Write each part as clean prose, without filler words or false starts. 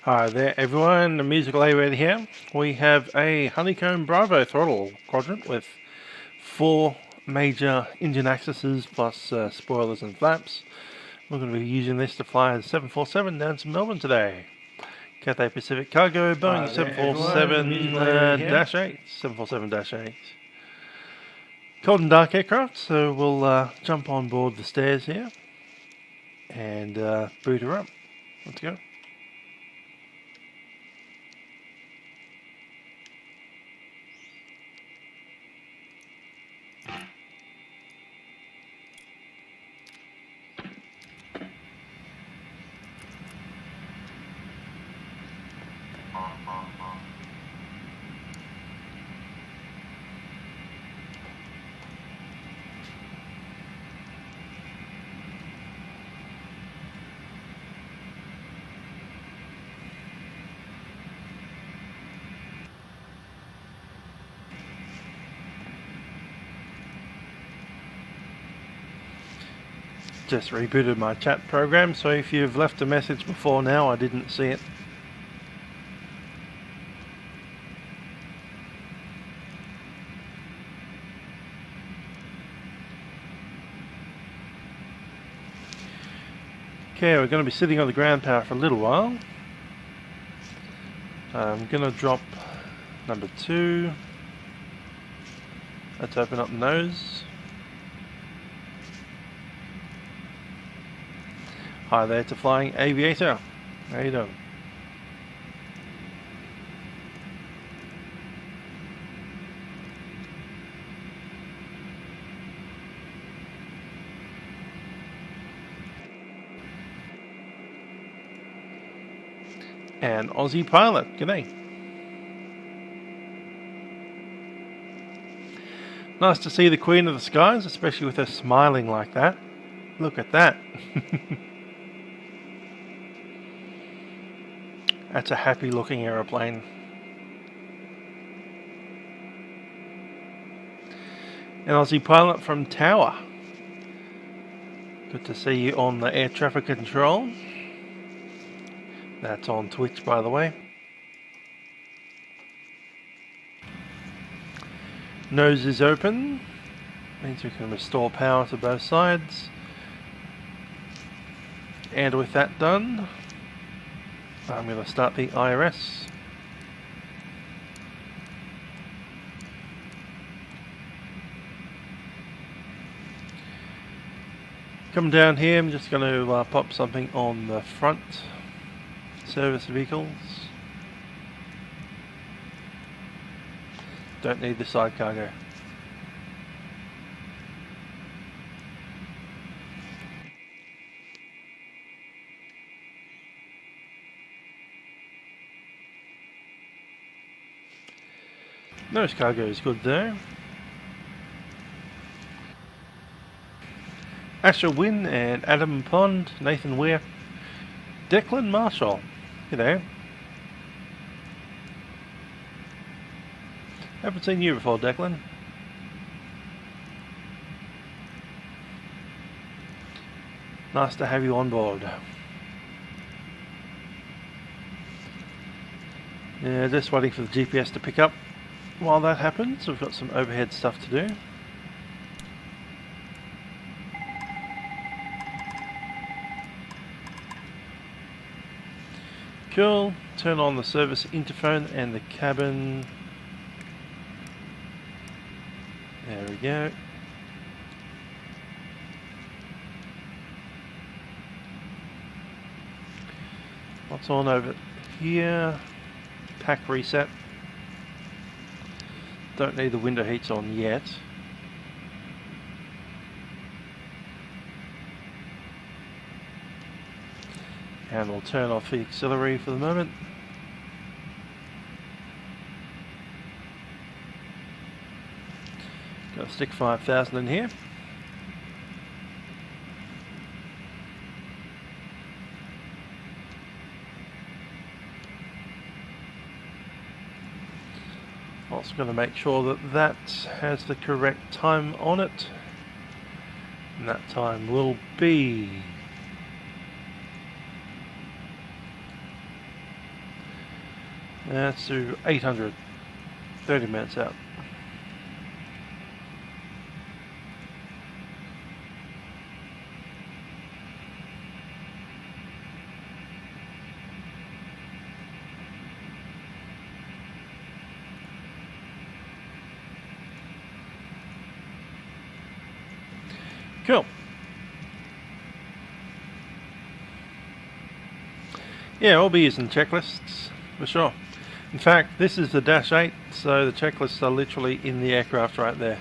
Hi there everyone, the Musical A here. We have a Honeycomb Bravo throttle quadrant with 4 major engine axes plus spoilers and flaps. We're going to be using this to fly a 747 down to Melbourne today. Cathay Pacific Cargo, Boeing 747-8, 747-8. Cold and dark aircraft, so we'll jump on board the stairs here and boot her up. Let's go. Just rebooted my chat program, so if you've left a message before now, I didn't see it. Okay, we're going to be sitting on the ground power for a little while. I'm going to drop number 2. Let's open up the nose. Hi there to Flying Aviator. How you doing? And Aussie Pilot, g'day. Nice to see the Queen of the Skies, especially with her smiling like that. Look at that. That's a happy looking aeroplane. An Aussie Pilot from Tower. Good to see you on the air traffic control. That's on Twitch, by the way. Nose is open. Means we can restore power to both sides. And with that done, I'm going to start the IRS. Come down here, I'm just going to pop something on the front service vehicles. Don't need the side cargo. Nose cargo is good there. Asher Wynn and Adam Pond, Nathan Weir, Declan Marshall. G'day. Haven't seen you before, Declan. Nice to have you on board. Yeah, just waiting for the GPS to pick up. While that happens, we've got some overhead stuff to do. Cool. Turn on the service interphone and the cabin. There we go. What's on over here? Pack reset. Don't need the window heats on yet. And we'll turn off the auxiliary for the moment. Got to stick 5,000 in here. Also going to make sure that that has the correct time on it. And that time will be Let's do 800. 30 minutes out. Cool. Yeah, I'll be using checklists for sure. In fact, this is the Dash 8, so the checklists are literally in the aircraft right there.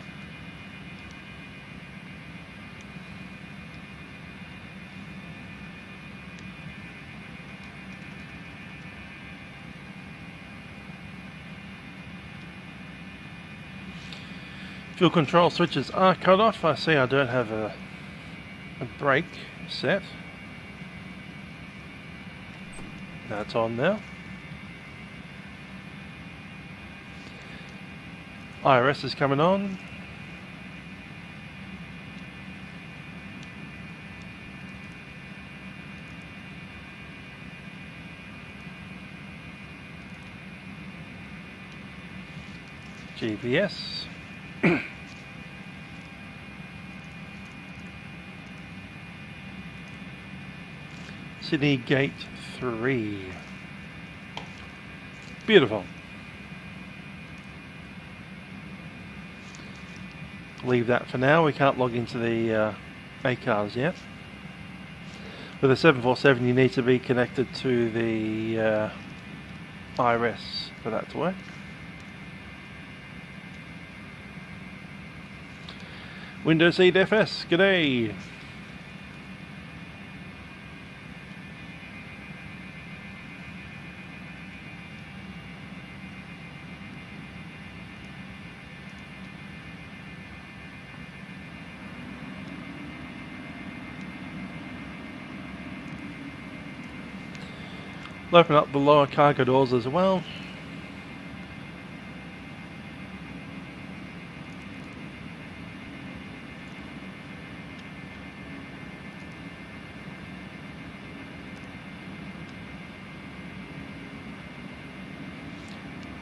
Fuel control switches are cut off. I see I don't have a brake set. That's on now. IRS is coming on. GPS. Sydney Gate 3. Beautiful. Leave that for now. We can't log into the ACARS yet. With a 747 you need to be connected to the IRS for that to work. Windows Seat FS, g'day! We'll open up the lower cargo doors as well.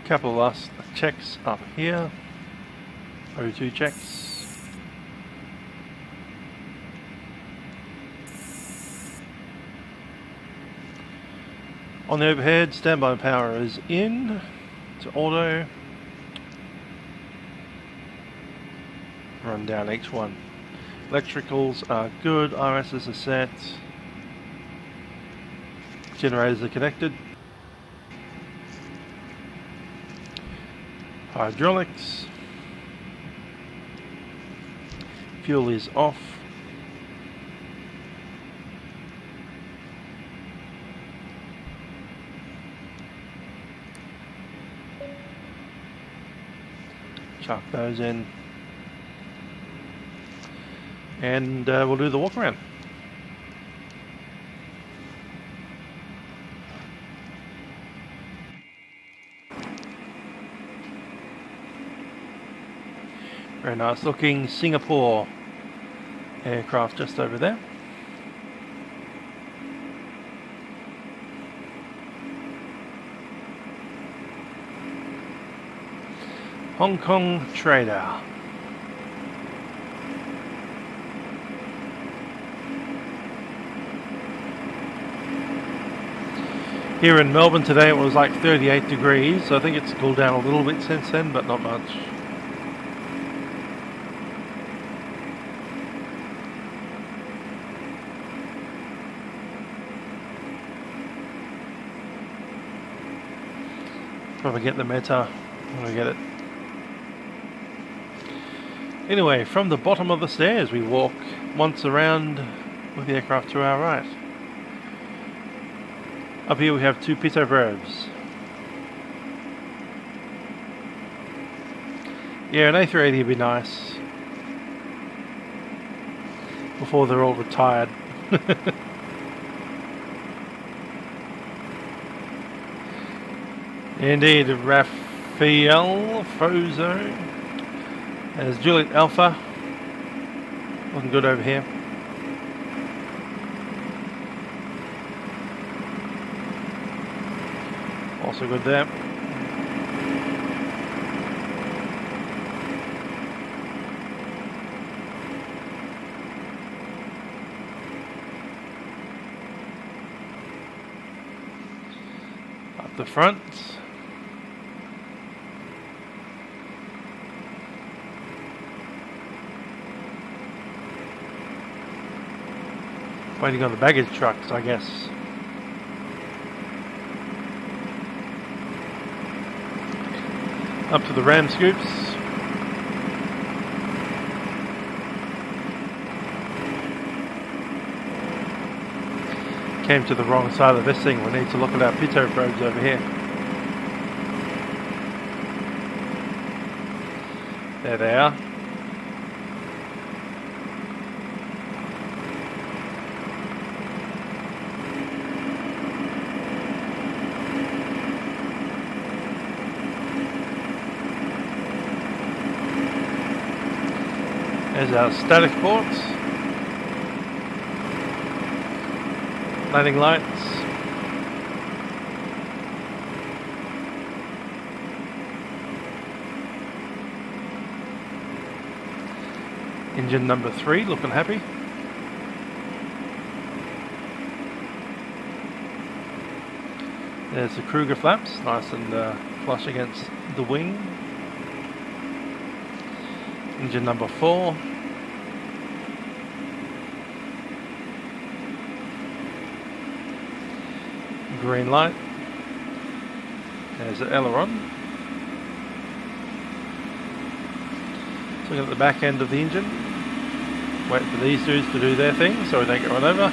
Couple of last checks up here. O2 checks. On the overhead, standby power is in to auto. Run down each one. Electricals are good, RSs are set. Generators are connected. Hydraulics. Fuel is off. Chuck those in. And we'll do the walk around. Very nice looking Singapore aircraft just over there. Hong Kong Trader. Here in Melbourne today it was like 38 degrees, so I think it's cooled down a little bit since then, but not much. Probably get the meta when we get it. Anyway, from the bottom of the stairs we walk once around with the aircraft to our right. Up here we have two pitot verbs. Yeah, an A380 would be nice. Before they're all retired. Indeed, Raphael Fozo. There's Juliet Alpha. Looking good over here. Also good there. up the front. Waiting on the baggage trucks, I guess. Up to the ram scoops. Came to the wrong side of this thing. We need to look at our pitot probes over here. There they are. There's our static ports. Landing lights. Engine number 3 looking happy. There's the Kruger flaps, nice and flush against the wing. Engine number 4. Green light. There's the aileron. Looking at the back end of the engine. Wait for these dudes to do their thing so we don't get run over.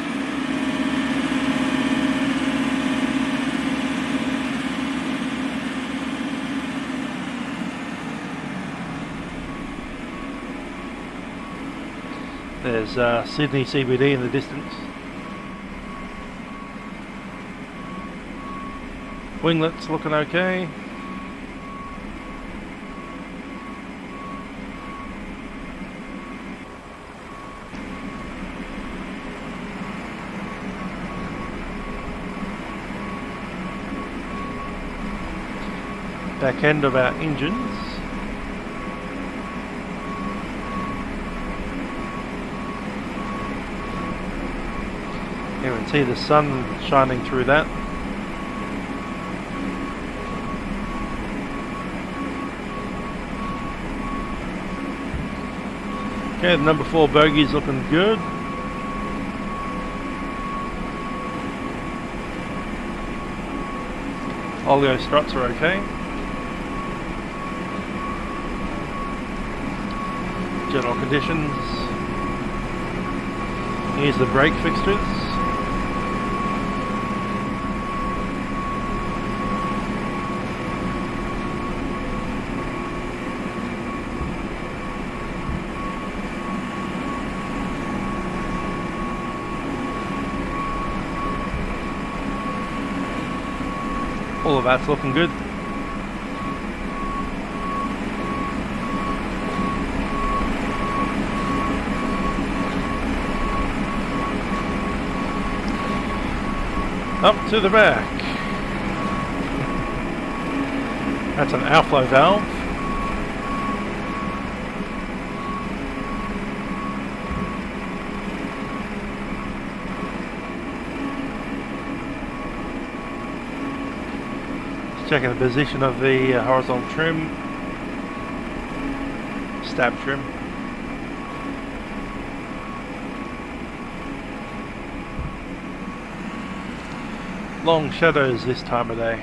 There's Sydney CBD in the distance. Winglets looking okay. Back end of our engines. You can see the sun shining through that. Okay, the number 4 bogey's looking good. Oleo struts are okay. General conditions. Here's the brake fixtures. All of that's looking good. Up to the back. That's an outflow valve. Checking the position of the horizontal trim, stab trim. Long shadows this time of day.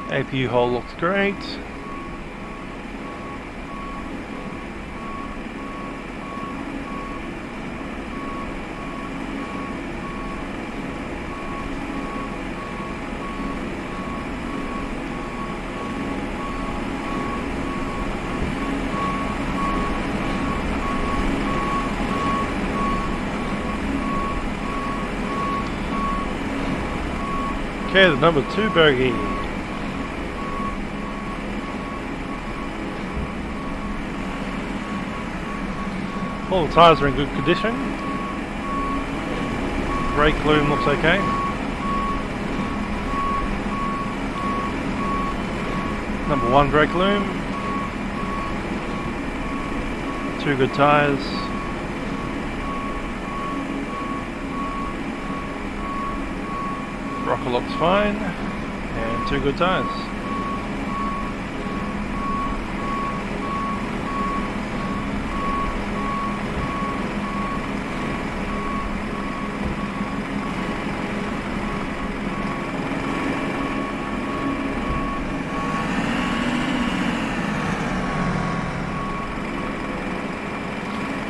APU hole looks great. Okay, the number 2 bogey. All the tyres are in good condition. Brake loom looks okay. Number 1 brake loom. 2 good tyres. Vehicle looks fine, and 2 good tyres.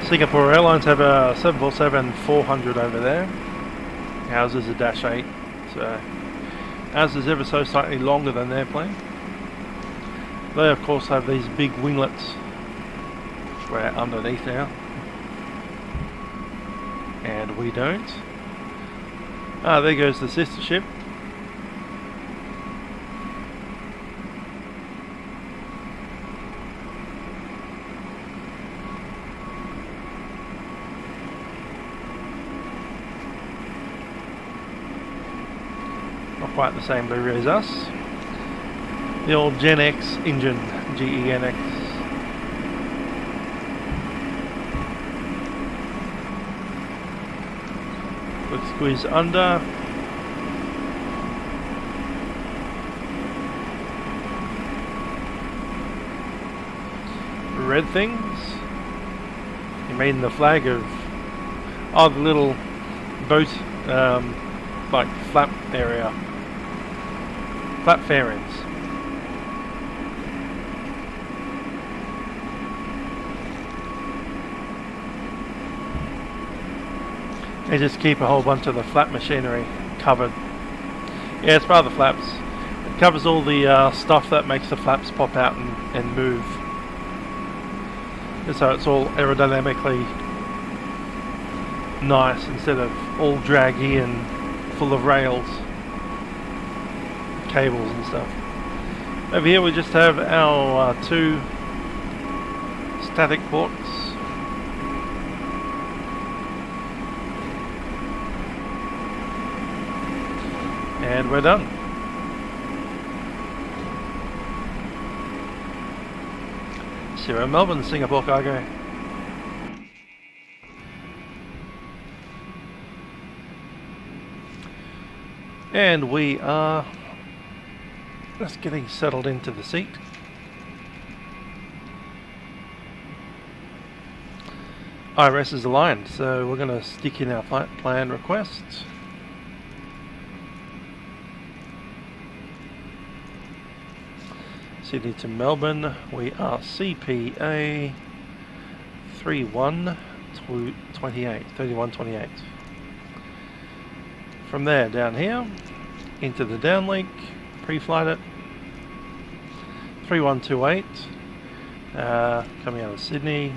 Singapore Airlines have a 747-400 over there. Ours is a Dash 8, so ours is ever so slightly longer than their plane. They of course have these big winglets, which we're underneath now, and we don't. Ah, there goes the sister ship. Not quite the same livery as us. The old Gen X engine, GENX. Quick squeeze under. Red things. You made the flag of the little boat like flap area. Flap fairings. They just keep a whole bunch of the flap machinery covered. Yeah, it's part of the flaps. It covers all the stuff that makes the flaps pop out and move. And so it's all aerodynamically nice instead of all draggy and full of rails, cables and stuff. Over here we just have our 2 static ports. And we're done. Sydney-Melbourne, Singapore cargo. And we are just getting settled into the seat. IRS is aligned, so we're going to stick in our flight plan requests. Sydney to Melbourne, we are CPA 3128. From there down here into the downlink, pre-flight it 3128, coming out of Sydney.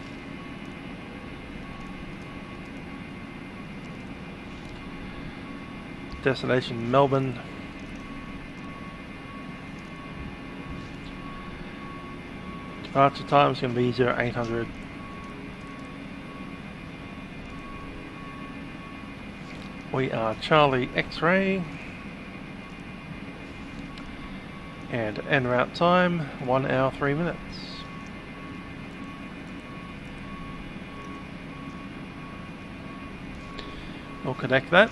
Destination Melbourne. Departure time is going to be 0800. We are Charlie X-ray, and en route time 1 hour 3 minutes. We'll connect that.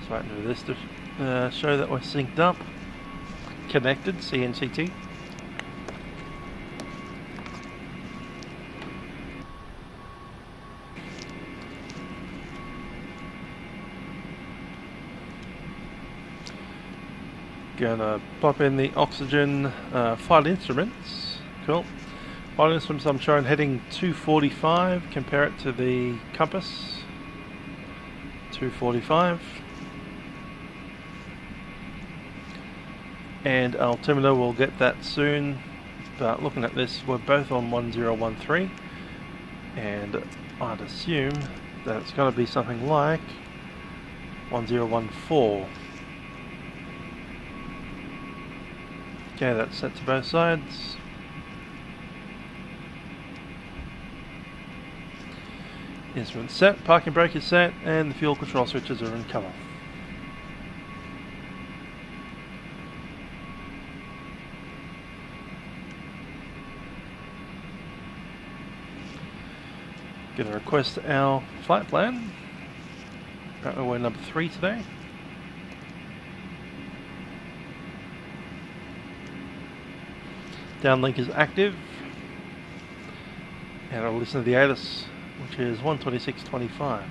So I can do this to show that we're synced up, connected, CNCT. Gonna pop in the oxygen flight instruments. Cool. Flight instruments I'm showing heading 245. Compare it to the compass. 245. And altimeter will get that soon. But looking at this, we're both on 1013. And I'd assume that it's going to be something like 1014. Okay, that's set to both sides. Instrument set, parking brake is set, and the fuel control switches are in colour. Gonna request our flight plan. Apparently we're number 3 today. Downlink is active. And I'll listen to the ATIS, which is 126.25.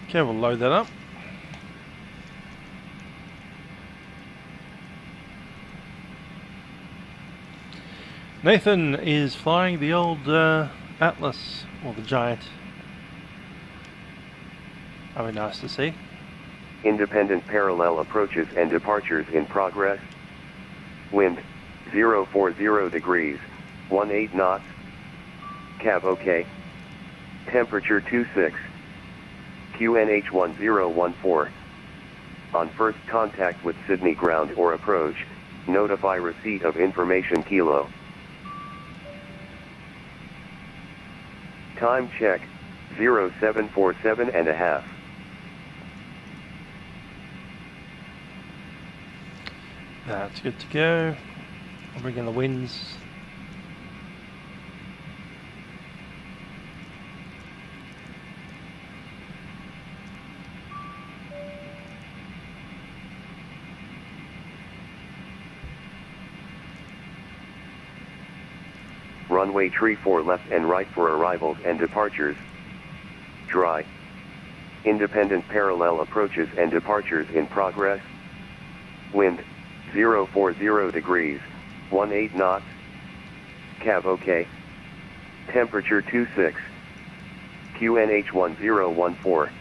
Okay, we'll load that up. Nathan is flying the old Atlas, or the Giant. That'll be nice to see. Independent parallel approaches and departures in progress. Wind 040 degrees, 18 knots. Cav OK. Temperature 26. QNH 1014. On first contact with Sydney ground or approach, notify receipt of information kilo. Time check 0747.5. That's good to go. I'll bring in the winds. Runway 34 left and right for arrivals and departures. Dry. Independent parallel approaches and departures in progress. Wind 040 degrees, 18 knots. Cav OK. Temperature 26. QNH 1014.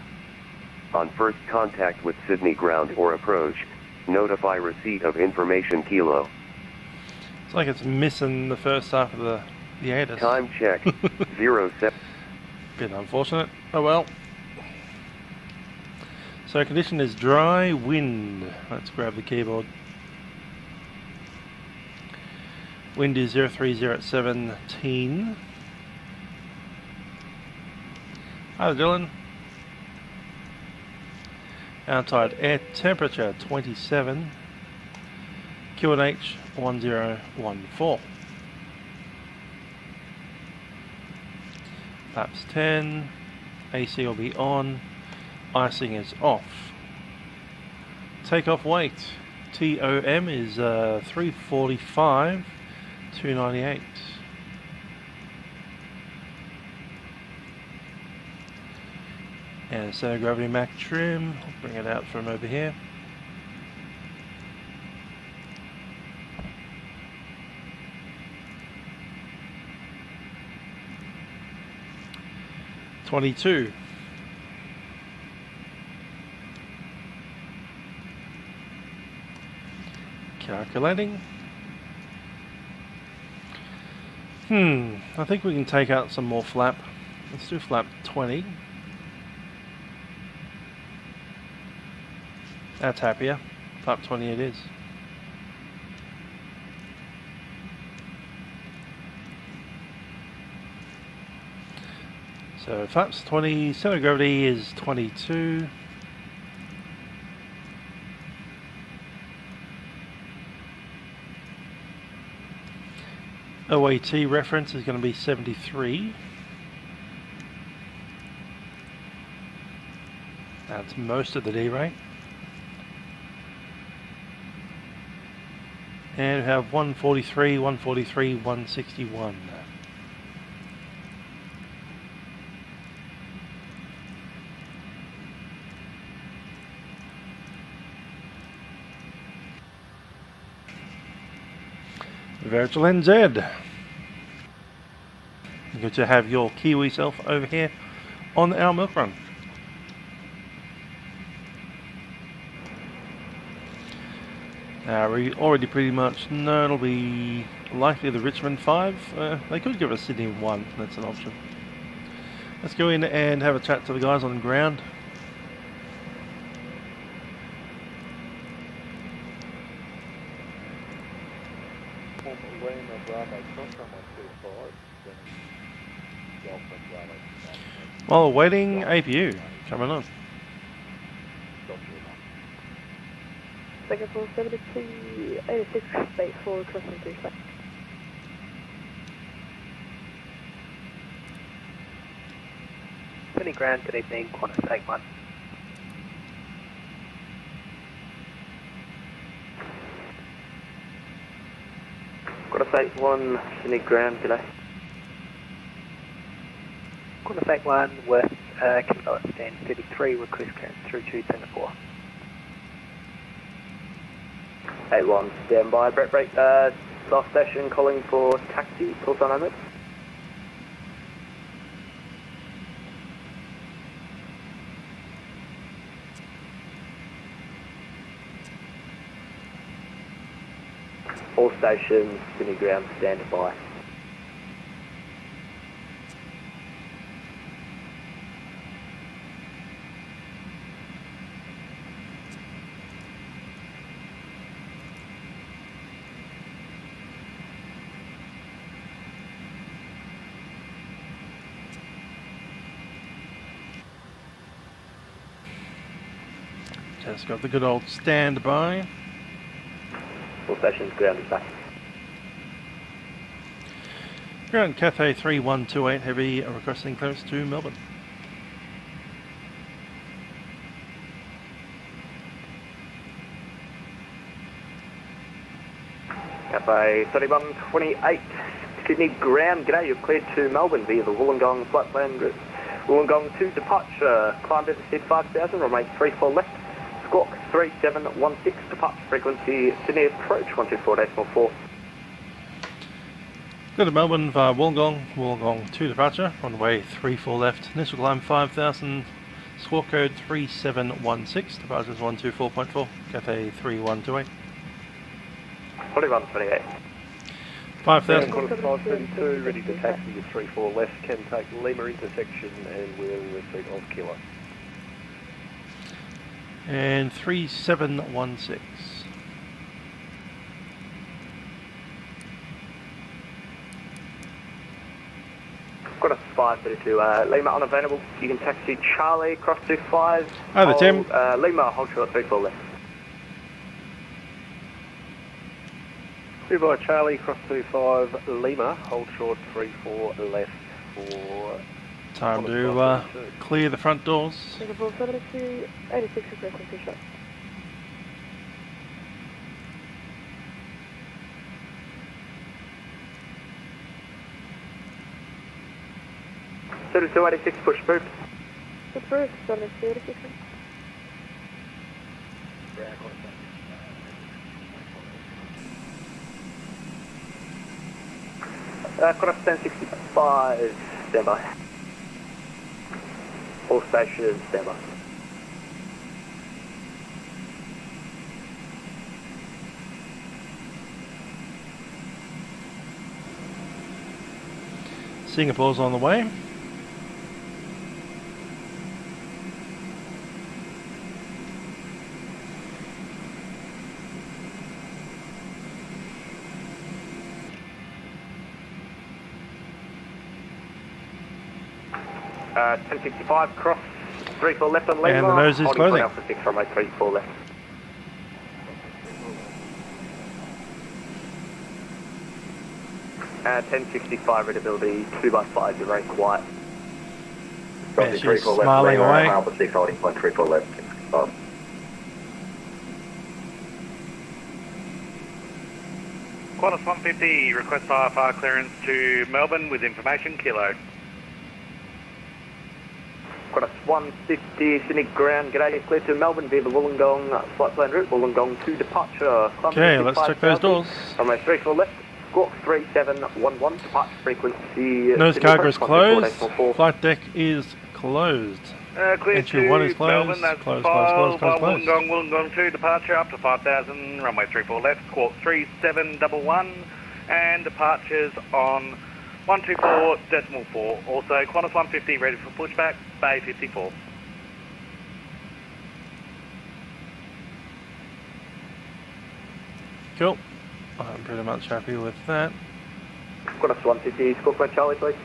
On first contact with Sydney ground or approach, notify receipt of information kilo. It's like it's missing the first half of the ATIS. Time check 07. Bit unfortunate. Oh well. So condition is dry, wind. Let's grab the keyboard. Wind is 030 at 17. Hi Dylan. Outside air temperature 27. QNH 1014. Flaps 10. AC will be on. Icing is off. Takeoff weight. TOM is 345. 298. And center gravity Mach trim. I'll bring it out from over here. $22. Calculating. I think we can take out some more flap. Let's do flap 20. That's happier. Flap 20 it is. So flaps 20, center of gravity is 22. OAT reference is going to be 73. That's most of the D rate. And we have 143, 143, 161. Virtual NZ. Good to have your Kiwi self over here on our Milkrun. We already pretty much know it'll be likely the Richmond 5. They could give us Sydney 1, that's an option. Let's go in and have a chat to the guys on the ground. While awaiting APU coming on. Singapore 72, 86, base 4, crossing 3 flight. Sydney ground, good evening, Qantas take 1. Qantas take 1, Sydney ground, g'day. Qantas take 1, West, Cathay stand 33, request clearance through to Singapore. 8-1, stand by, Brett break, last station calling for taxi, pulse on moment. All stations, Sydney ground, stand by. Just got the good old standby. All stations, ground is back. Ground Cathay 3128 heavy requesting clearance to Melbourne. Cathay 3128, Sydney ground, g'day, you're cleared to Melbourne via the Wollongong flight plan route. Wollongong to departure, climb to the 5000, runway 34 left, squawk 3716, departure frequency, Sydney approach 124.4. Go to Melbourne via Wollongong, Wollongong to departure, runway 34 left, initial climb 5000, squawk code 3716, departures 124.4, Cathay 3128. 4128. 5000. Qantas 532, ready to taxi to 34 left, can take Lima intersection and we're in receipt of Kilo. And 3716. Qantas 532, Lima unavailable, you can taxi Charlie, cross 25. Hi there, Tim. Lima, hold short 34 left. By Charlie, cross 25, Lima, hold short 34 left for... Time to clear the front doors. Singapore 72, 86, requesting 2 shots. Suited 286, push through. Approved, 72, 86. Qantas 1065, stand by. All stations, stand by. Singapore's on the way. Uh, 1065, cross 34 left on Lima. And the nose is holding closing. Alpha 6, runway 34 left. Uh, 1065, readability 2x5, you're very quiet. Yeah, she's smiling away. Alpha 6, holding 134 left. Qantas 150, request IFR clearance to Melbourne with information, Kilo. Qantas 150, Sydney ground, g'day, you're cleared to Melbourne via the Wollongong flight plan route, Wollongong to departure. Okay, let's check those doors. Runway 34 left, squawk 3711, departure frequency. Nose Sydney cargo is approach, closed. 124.4. Flight deck is closed. Clear Entry to 1 is closed. Melbourne, that's Closed, closed, closed, closed. Wollongong to departure up to 5000, runway 34 left, squawk 3711, and departures on 124.4. Also, Qantas 150 ready for pushback, Bay 54. Cool. I'm pretty much happy with that. Qantas 150, squawk by Charlie, please.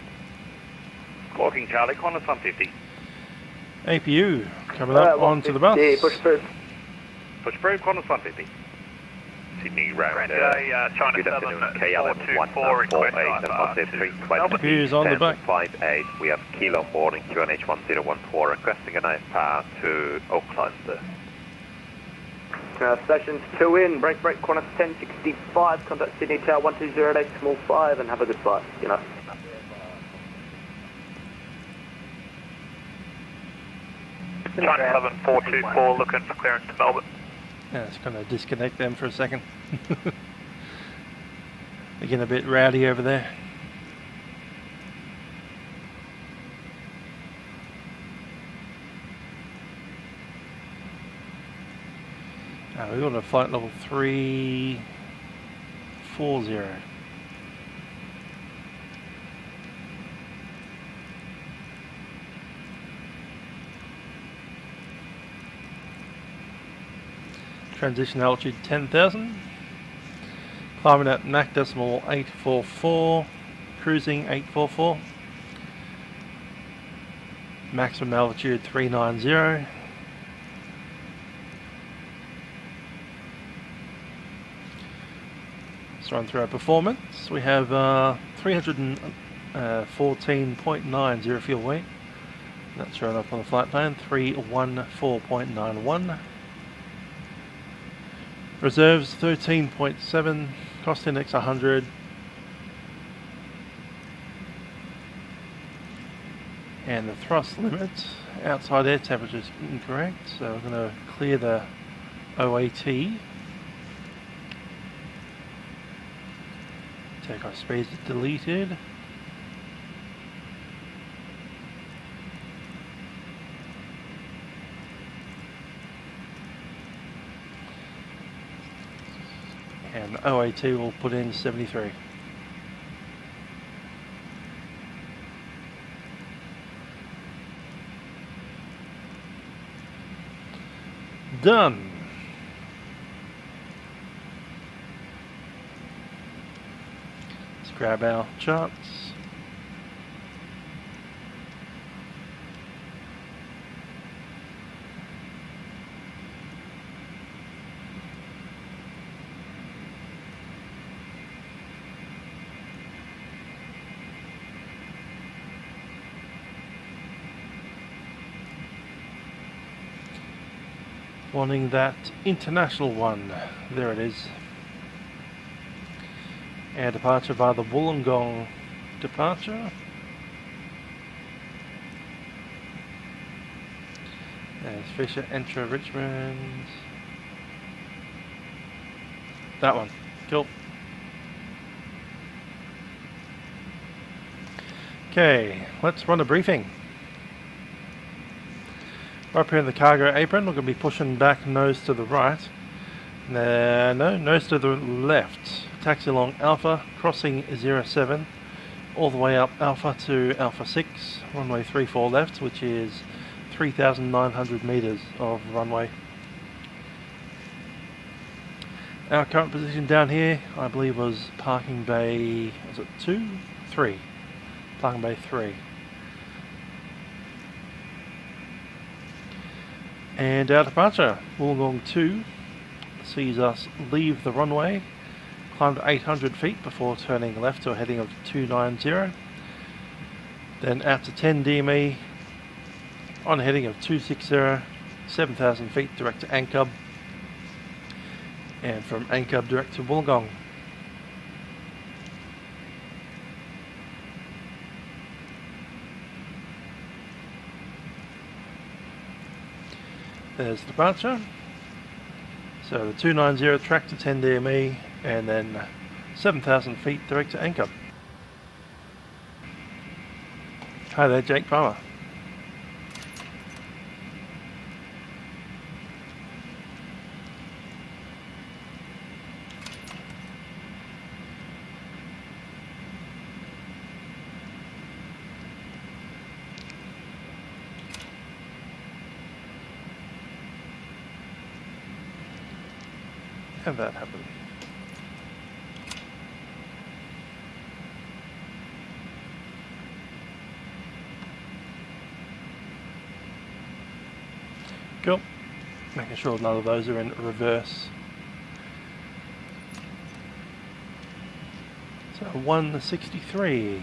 Squawking Charlie, Qantas 150. APU coming up onto the bus. Yeah, push through. Push through, Qantas 150. Sydney round China good 7, afternoon, KLM 148, APU's on the back. 58, we have Kilo boarding QNH 1014 requesting a nice path to Auckland. Stations 2 in, break, Qantas 1065, contact Sydney Tower 1208, small 5, and have a good flight. You know. China 7, 424, looking for clearance to Melbourne. Yeah, it's going to disconnect them for a second. They're getting a bit rowdy over there. We've got a flight level 340. Transition altitude 10,000. Climbing at Mach decimal 844. Cruising 844. Maximum altitude 390. Let's run through our performance. We have 314.90 fuel weight. That's shown up on the flight plan. 314.91. Reserves 13.7, cost index 100. And the thrust limit, outside air temperature is incorrect, so we're going to clear the OAT. Takeoff speed is deleted. And OAT will put in 73. Done. Let's grab our charts. Wanting that international one. There it is. Air departure via the Wollongong departure. There's Fisher, Entra, Richmond. That one. Cool. Okay, let's run a briefing. Up here in the cargo apron, we're going to be pushing back nose to the right. No, nose to the left. Taxi along Alpha, crossing 07, all the way up Alpha to Alpha 6, runway 34 left, which is 3,900 meters of runway. Our current position down here, I believe, was parking bay, was it 2? 3. Parking bay 3. And our departure, Wollongong 2, sees us leave the runway, climb to 800 feet before turning left to a heading of 290, then out to 10 DME, on a heading of 260, 7,000 feet direct to Ankub, and from Ankub direct to Wollongong. There's departure. So the 290 track to 10 DME and then 7,000 feet direct to Ankub. Hi there, Jake Palmer. Have that happen. Cool. Making sure none of those are in reverse. So 163.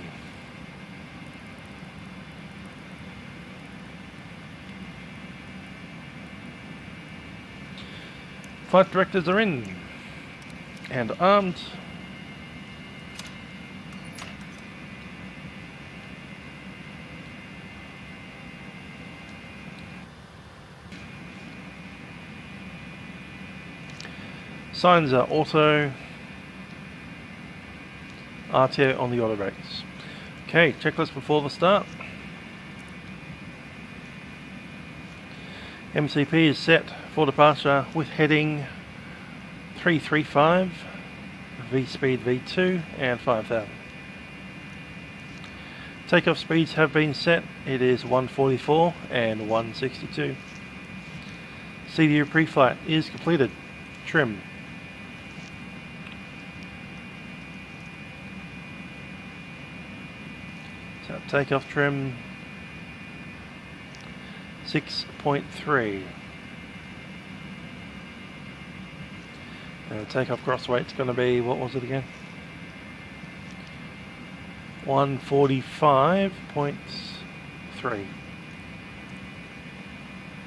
Flight directors are in and armed. Signs are auto. RTO on the auto brakes. Okay, checklist before the start. MCP is set for departure with heading 335, V-speed V2 and 5000. Takeoff speeds have been set. It is 144 and 162. CDU pre-flight is completed. Trim. So takeoff trim 6.3. Takeoff cross weight's going to be, what was it again? 145.3.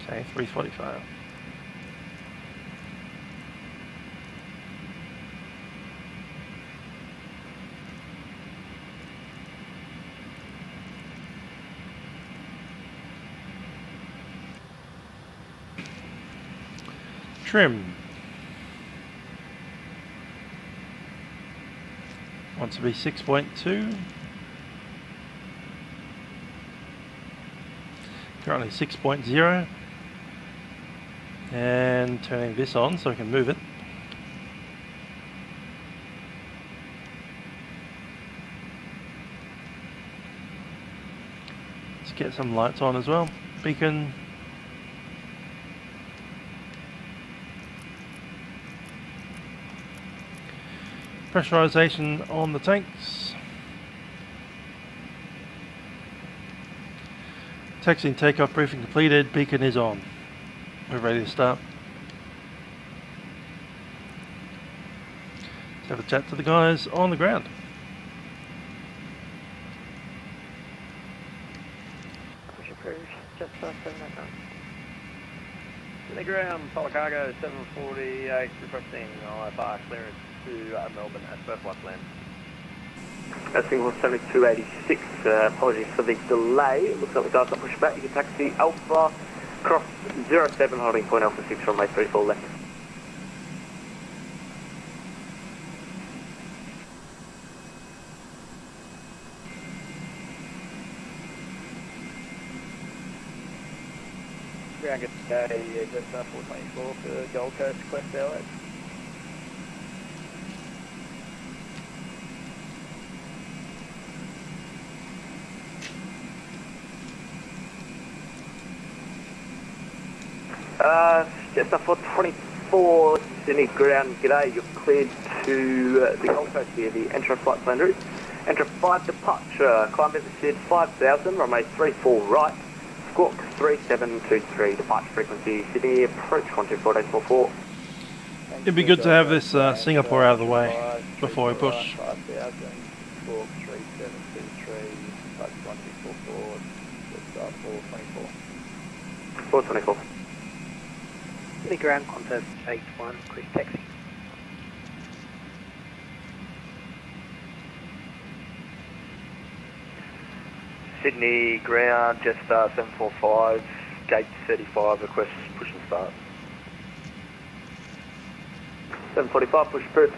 Okay, 345. Trim. Wants to be 6.2. Currently 6.0. And turning this on so we can move it. Let's get some lights on as well. Beacon. Pressurization on the tanks. Taxi and takeoff briefing completed. Beacon is on. We're ready to start. Let's have a chat to the guys on the ground. Push approved, just past 799. Sydney ground, Polar Cargo 748, requesting IFR clearance to Melbourne at first flight plan. Singapore 7286, apologies for the delay. It looks like the guys got pushed back. You can taxi Alpha, cross 07, holding point Alpha 6 from 834 left. Ground gets just 424 for Gold Coast, Quest LA. Just up for 24 Sydney ground, g'day, you're cleared to the Gold Coast via the Entra flight plan route. Entra 5 departure, climb at the SID 5000, runway 34 right, squawk 3723, departure frequency Sydney, approach 124.44. It'd be good to have this Singapore out of the way before we push. 5000, squawk 3723, departure 1244, just 424. 424. Sydney ground, Qantas 81, request taxi. Sydney ground, Jetstar 745, gate 35, request push and start. 745, push approved.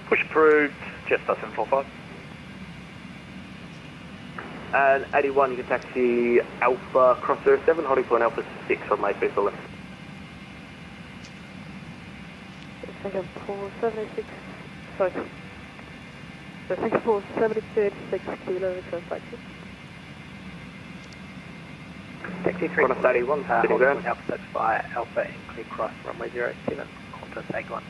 Push approved, Jetstar 745. And 81, you can taxi Alpha, cross 07, holding point Alpha 6 on my face left. Singapore 76, sorry. So Singapore 7036 kilo return taxi. Taxi 3. Qantas 81, Sydney ground. Alpha via Alpha and clear cross runway 07, Qantas 81.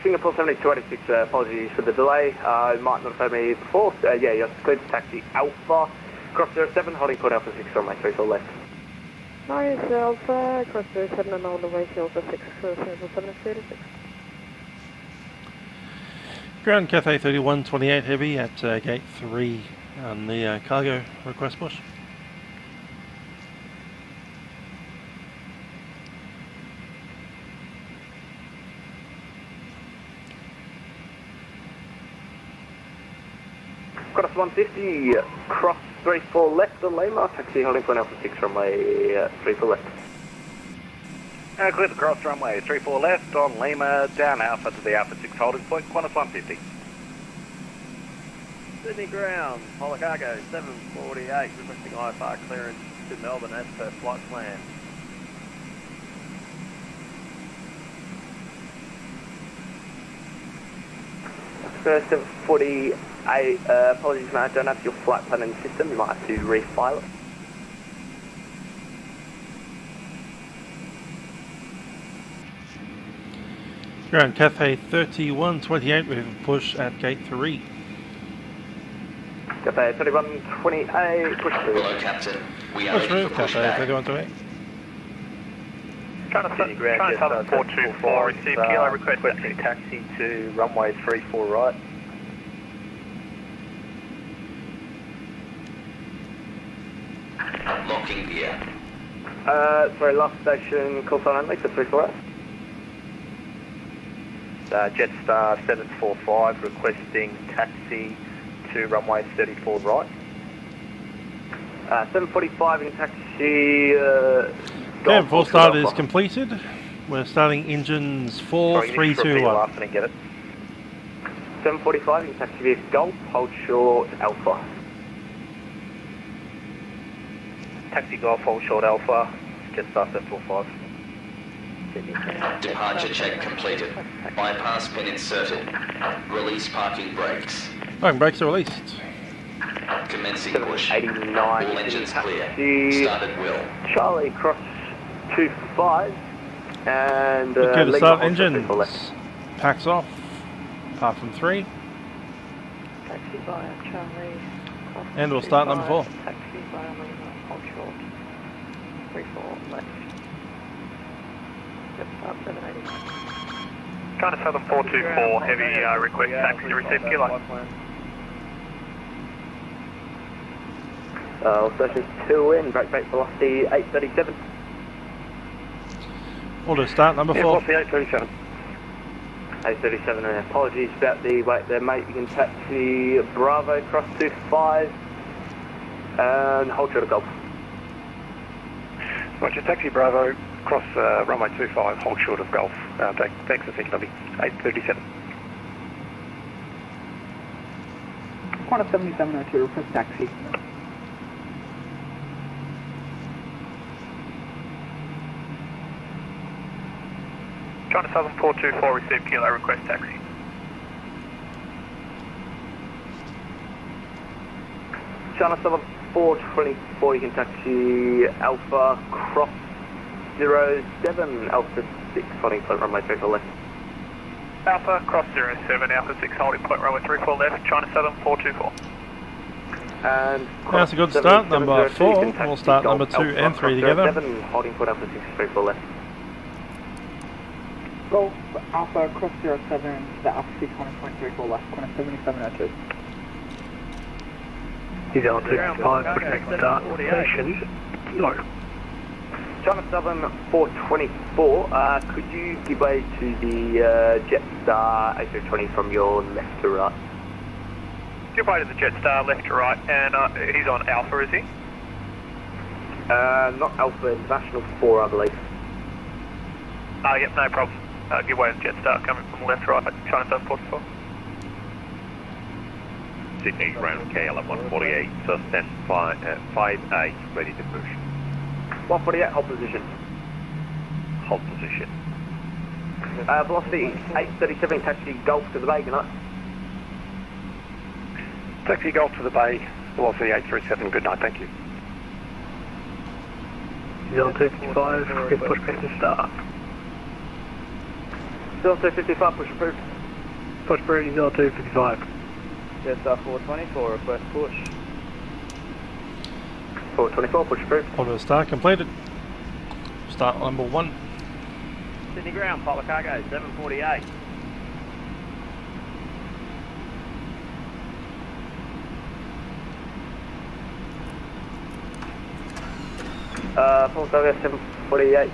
Singapore 7286, apologies for the delay. You might not have heard me before. Yeah, you're cleared to taxi Alpha, Cross 07, holding point Alpha 6 runway 34 left. Nice Alpha, cross 07 and all the way to Alpha 6, sample 7 and 36. Ground Cathay 3128 heavy at gate 3 on the cargo request push. Cross 150, cross 34 left on Lima, taxi holding point Alpha 6 runway 34 left. Clear the cross runway 34 left on Lima, down Alpha to the Alpha 6 holding point, Qantas 150. Sydney ground, Polar Cargo 748, requesting IFR clearance to Melbourne as per flight plan. First 748, apologies mate, I don't have your flight plan in the system, you might have to refile it. Ground Cathay 3128 with a push at gate 3. Cathay 3128, push through. Hello, Captain. We are Push ready through, for Cathay pushback. 3128. Ground 424, receive kilo request taxi to runway 34 right. Locking gear. Sorry, last station, call sign only for 34 right. Jetstar 745 requesting taxi to runway 34 right. 745 in taxi, Okay, full start is completed. We're starting engines 4, 3, 2, 1. And get it. 745 in taxi via Golf, hold short Alpha. Taxi Golf, hold short Alpha, Jetstar 745. Departure check completed. Bypass pin inserted. Release parking brakes. Parking brakes are released. Commencing push. 89 All in engines clear. taxi. Started will. Charlie cross 25 and Okay, to Lima start hold short engines. left. Packs off. Apart from 3. Taxi via Charlie. cross And we'll start number 4. 25, Taxi via Lima, hold short. 34 left. Jetstar 780. China Southern 424, heavy request taxi to receive kilo. All stations 2 in, brake velocity 837. Order start number 4. What's the 837? 837, and apologies about the wait there mate, you can taxi Bravo cross 25 and hold short of Golf. Roger, taxi Bravo, cross runway 25, hold short of Golf. Thanks for thinking of me. 837. Qantas 7702, request taxi. China Southern 424, receive kilo, request taxi. China Southern 424, you can taxi Alpha cross 07, Alpha 6, holding point runway 34 left. Alpha, cross 07, Alpha 6, holding point runway 34 left, China Southern 424. And That's a good start, number 4. We'll start number 2 and 3 together. 7, holding point Alpha 6, 34 left. Golf Alpha cross 07 to the Alpha 6 holding point 34 left, Qantas 7702. He's on 255, pushback start, station low. China Southern 424, could you give way to the Jetstar A320 from your left to right? Give way to the Jetstar left to right, and he's on Alpha, is he? Not Alpha, International 4, I believe. Yep, no problem. Give way to Jetstar coming from left to right, China Southern 424. Sydney ground KLM 148, sustain 58, ready to push. 148, hold position. Hold position. Velocity 837, taxi Golf to the bay, good night. Taxi Golf to the bay, velocity 837, good night, thank you. He's on 255, good pushback to start. Still 255, push approved. Push approved, he's on 255. Jetstar 420 for request push. 424, push approved. Auto start completed. Start number 1. Sydney ground, Pilot Cargo 748. Pilot Cargo 748,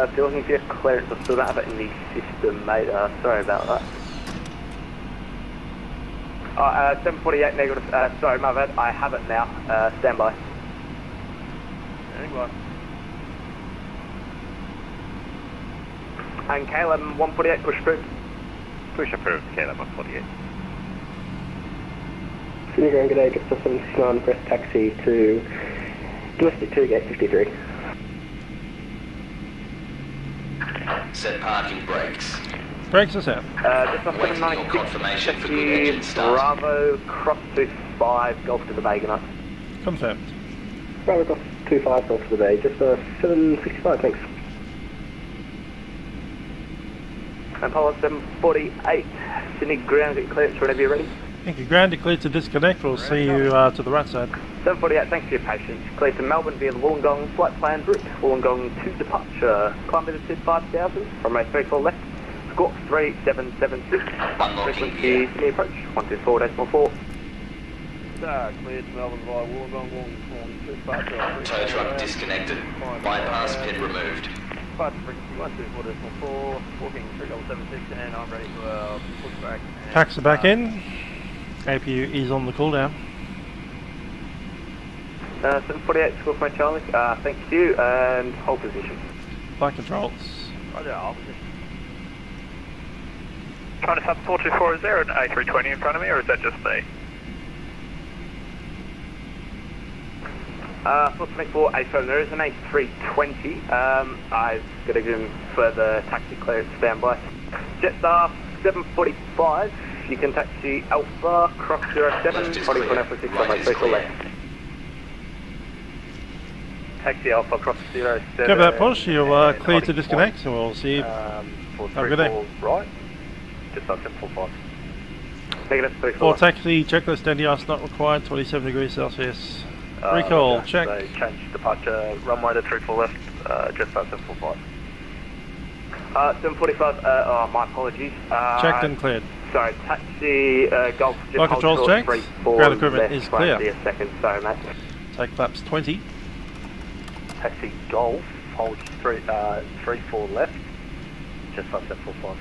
if you're looking for your clearance, I still don't have it in the system, mate. Sorry about that. 748 negative, sorry, my bad, I have it now. Stand by. Anyway. And KLM 148, push approved. Push approved, KLM 148. Sydney Ground, good day, just a 769, press taxi to domestic 2, gate 53. Set parking brakes. Brakes us out. Just off Waiting your 796, confirmation for good engine start. Bravo, cross 25, Golf to the Bay, good night. Confirmed. Bravo, cross 25, Golf to the Bay, just 765, thanks. And Apollo 748, Sydney Ground, get clearance whenever you're ready. Thank you. Ground declared to disconnect. We'll see you to the right side. 748, thanks for your patience. Clear to Melbourne via the Wollongong flight plan route. Wollongong to departure. Climb visited 5000, runway 34 left. Squawk 3776. Frequency Sydney approach 124.4. Cleared to Melbourne via Wollongong, Wollongong to departure. Tow truck disconnected. Bypass pin removed. Departure frequency 124.4. Walking 3776, and I'm ready for pushback. Taxi back in. APU is on the cooldown. 748, Squawk my Charlie. Thank you, and hold position. Flight controls. Roger, hold position. China Sub 424, is there an A320 in front of me, or is that just me? 424, A7, there is an A320. I've got to give him further taxi clearance standby. Jetstar 745, you can taxi Alpha, cross 07, holding for Alpha 6 on my social left. Taxi Alpha cross 07. Go for that push. You're clear to disconnect, and we'll see you. Have a good day. Right. Just up 745. Negative 34. For taxi, checklist NDR's not required, 27 degrees Celsius. Recall, check. They changed departure runway to 34 left, just up 745. 745, my apologies. Checked and cleared. Sorry, taxi Golf, just Flight controls hold checked. short, 34 Ground equipment left, is clear. a second, sorry mate. Take flaps 20. Taxi Golf, hold 34 left, just up 745.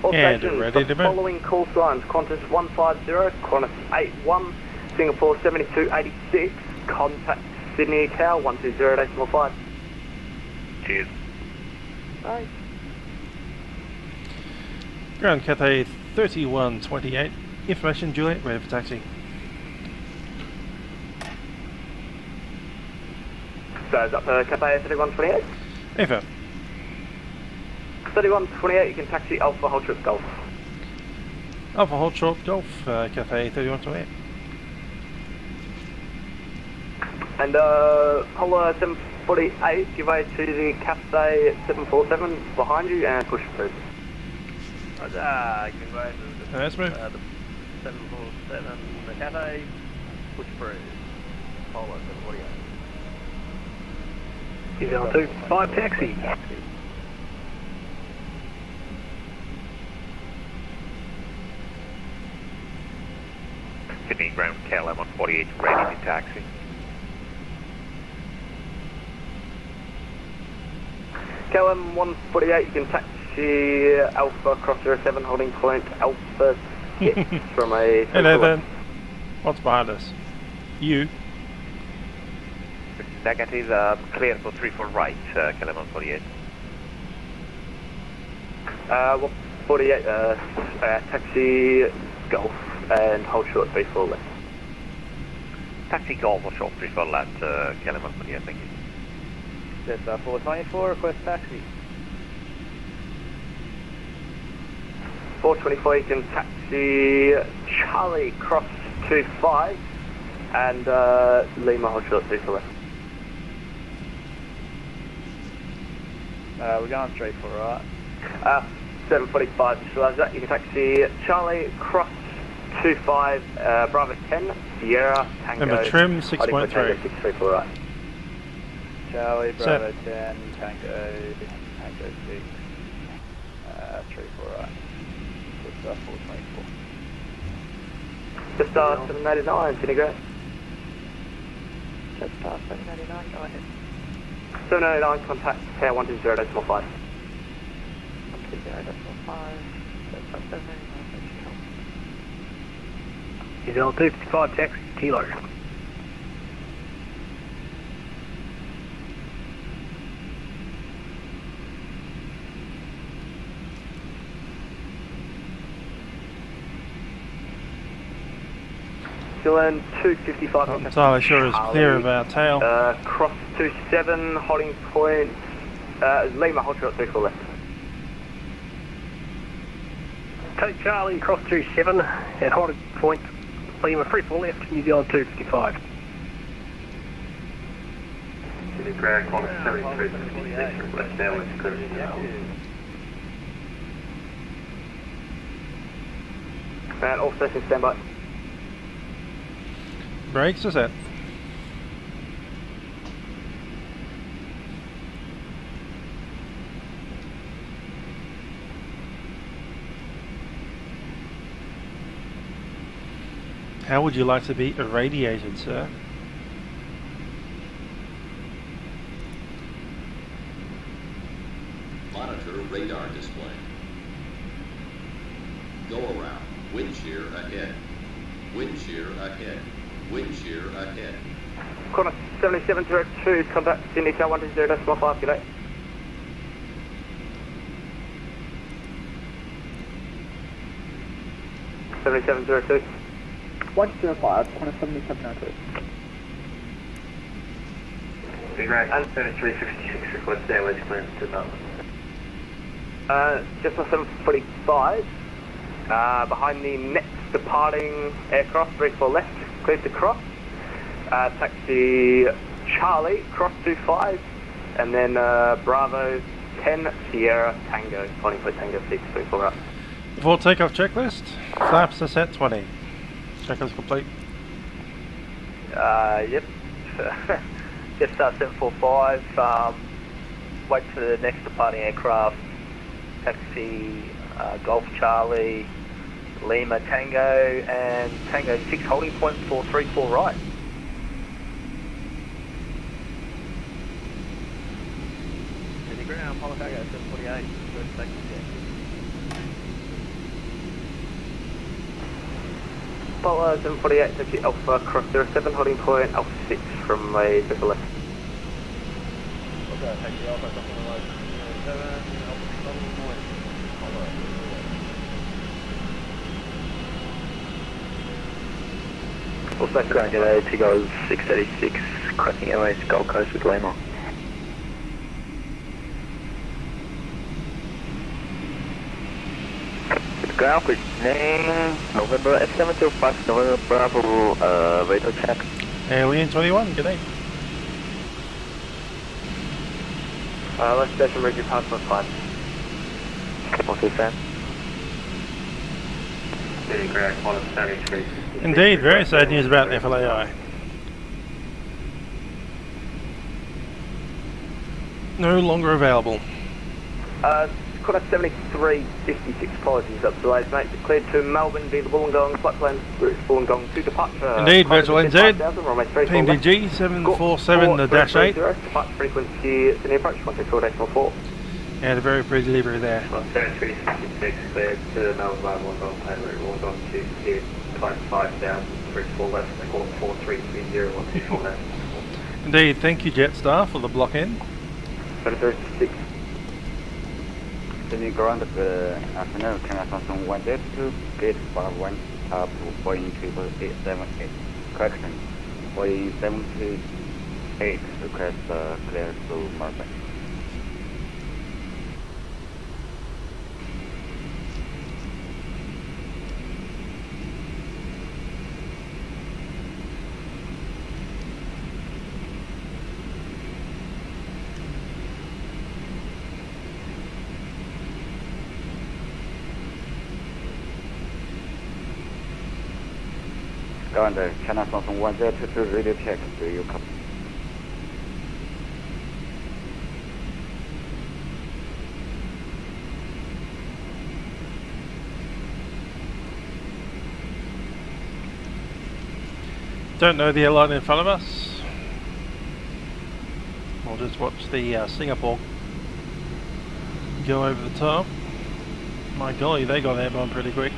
All And stations, ready to the move. following call signs: Qantas 150, Qantas 81, Singapore 7286, contact Sydney Tower 120.5. Cheers. Bye. Ground Cathay 3128. Information, Juliet, ready for taxi. So is that for Cathay 3128? Info. 3128, you can taxi Alpha Hold Trip Golf. Alpha Hold Short Golf, Cathay 3128. And Apollo 748, give way to the Cathay 747 behind you and push through. Roger, give way to the Let's move. 747, the Cathay, push through. Apollo 748. He's on 25 taxi. Sydney ground KLM 148 ready to taxi. KLM 148, you can taxi Alpha Cross 07 holding point Alpha 6 from a... Hello then. What's behind us? You. Negative, clear for 34 right, KLM 148. 148, taxi Golf and hold short 34 left. Taxi Golf or short 34 left, KLM 148, thank you. That's 424, request taxi. 424, you can taxi Charlie Cross 25 and Lima hold short 34 left. We're going straight for right. 745, visualize that. You can taxi Charlie Cross 25, Bravo 10, Sierra, Tango. Remember, trim Hiding point 6.3. Tango 634 right. Charlie, Set. Bravo 10, Tango 6, 34 right. Just 424. Just 789, Sydney Grant. Just 799, go ahead. 789, contact Tower 120.5. 120.5, just 799, He's L255 taxi, Kilo. Still in 255. Not entirely sure it's clear of our tail. Cross 27, holding point, Lima, hold short 34 left. Take Charlie, cross 27, at holding point, Lima 34 left, New Zealand 255. Sydney Ground, call 7366, left now is clear to tail. And all stations stand by. Brakes are set. How would you like to be irradiated, sir? Monitor radar display. Go around. Wind shear ahead. Wind shear ahead. Wind shear ahead. Corner 7702, contact Sydney Tower 120.5, g'day. $7702. 105, corner 7702. Sydney Ground, 7366, request airways clearance to Melbourne. Just on 745, behind the next departing aircraft, 34 left, cleared to cross. Taxi Charlie, cross 25, and then Bravo 10, Sierra, Tango, holding point Tango 6, 34 up. Before takeoff checklist, flaps are set 20. Checklist complete. Yep. Just 745, wait for the next departing aircraft, taxi Golf Charlie, Lima Tango, and Tango 6 holding point 434 right. Sydney Ground, Polo Cargo 748, first taxi check. Polo 748, taxi Alpha, cross 07, holding point Alpha 6 from a triple left. Okay, taxi Alpha, crossing the road 07, Alpha 6 holding point, Polo. Also, Ground G'day, Tigo 636, cracking Airways, Gold Coast with Lima. Ground, quick name, November F725, November Bravo, radar check. Alien 21, g'day. Left station, Reggie Passport 5. Okay, Sam. Sydney Ground, call 7366. Indeed, very sad news about FLAi. No longer available. Quarter 7356, apologies, up delays, mate. Declared to Melbourne via the Wollongong flight plan route Wollongong to departure. Indeed, virtual NZ. 5000, runway 34 left. PMDG 747, the dash 8. Departure frequency Sydney approach 134.4. And a very pretty livery there. 7366, cleared to Melbourne by Wollongong, plan route Wollongong to here, climb 5000, 34 left, they call 4330, 124 left. Indeed, thank you Jetstar for the block in. 7366. Sydney Ground, afternoon, Canada 182, gate 51, up to Boeing 878. Correction, Boeing 728, request clear to Melbourne. Under China Samsung 1022 radio check. Do you copy? Don't know the airline in front of us. We'll just watch the Singapore go over the top. My golly, they got airborne pretty quick.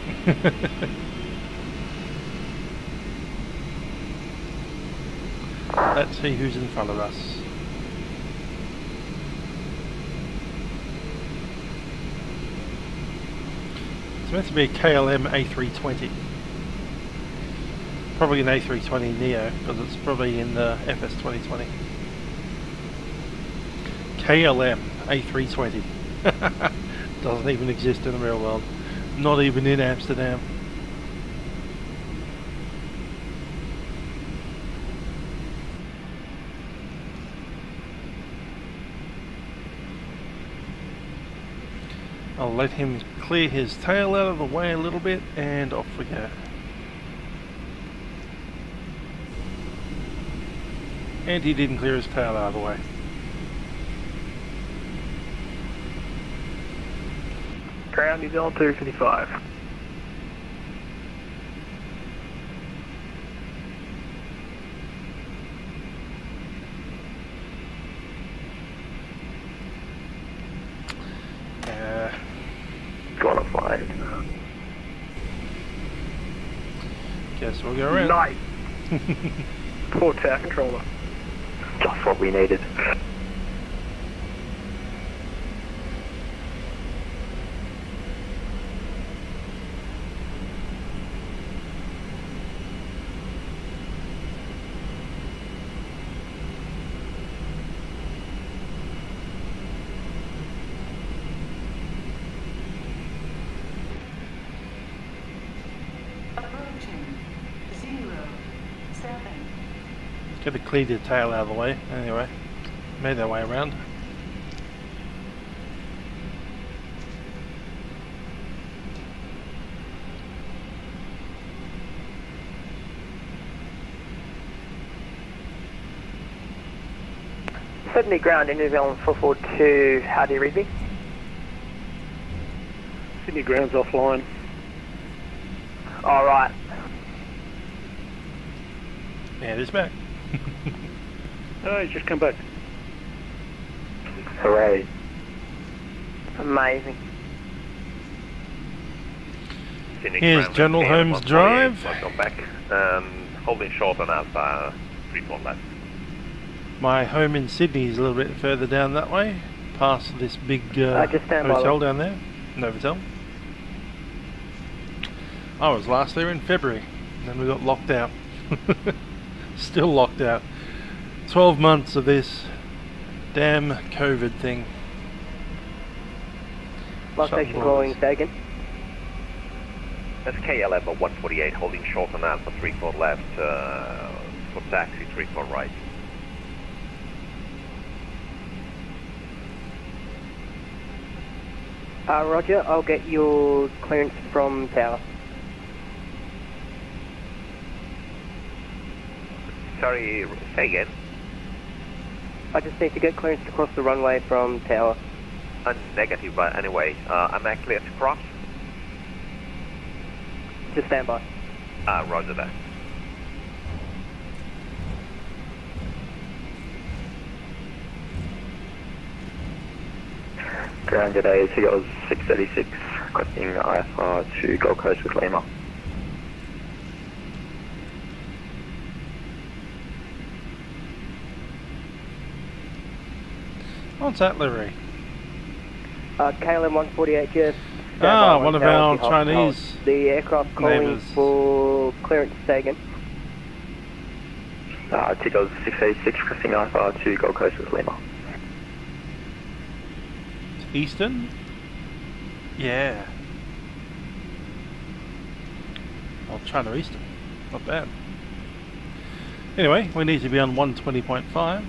Let's see who's in front of us. It's meant to be a KLM A320. Probably an A320 Neo, because it's probably in the FS 2020. KLM A320. Doesn't even exist in the real world. Not even in Amsterdam. I'll let him clear his tail out of the way a little bit and off we go. And he didn't clear his tail out of the way. Ground New Zealand 255. Gonna fly. Guess we'll go around. Nice. Poor tower controller. Just what we needed. Could have cleared your tail out of the way. Anyway, made their way around. Sydney ground in New Zealand 442, how do you read me? Sydney ground's offline. Alright. And it's back. Oh, he's just come back. Hooray. Amazing. Here's General Holmes Drive. Welcome back. Holding short on Alpha 34 left. My home in Sydney is a little bit further down that way, past this big hotel down there, Novotel. I was last there in February, and then we got locked out. Still locked out. 12 months of this damn COVID thing. Location calling Sagan. That's KLM 148 holding short on Alpha 34 left for taxi 34 right. Roger, I'll get your clearance from tower. Sorry, say again. I just need to get clearance to cross the runway from tower. Negative, but anyway, I'm actually at cross. Just stand by. Roger that. Ground today, Seagulls 636, requesting IFR to Gold Coast with Lima. What's that livery? KLM 148, just one of our Chinese the aircraft calling neighbours. for clearance Sagan. Seagulls 686, requesting IFR to Gold Coast with Lima. Eastern? Yeah. Well, China Eastern. Not bad. Anyway, we need to be on 120.5.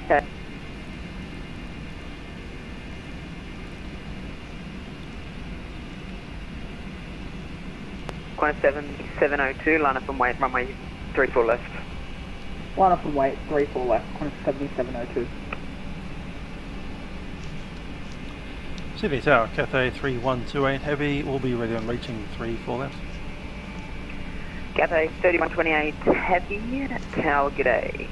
Okay. Qantas 7702, line up and wait, runway 34 left. Line up and wait, 34 left, Qantas 7702. Sydney Tower, Cathay 3128 heavy, will be ready on reaching 34 left. Cathay 3128 heavy, Tower, g'day.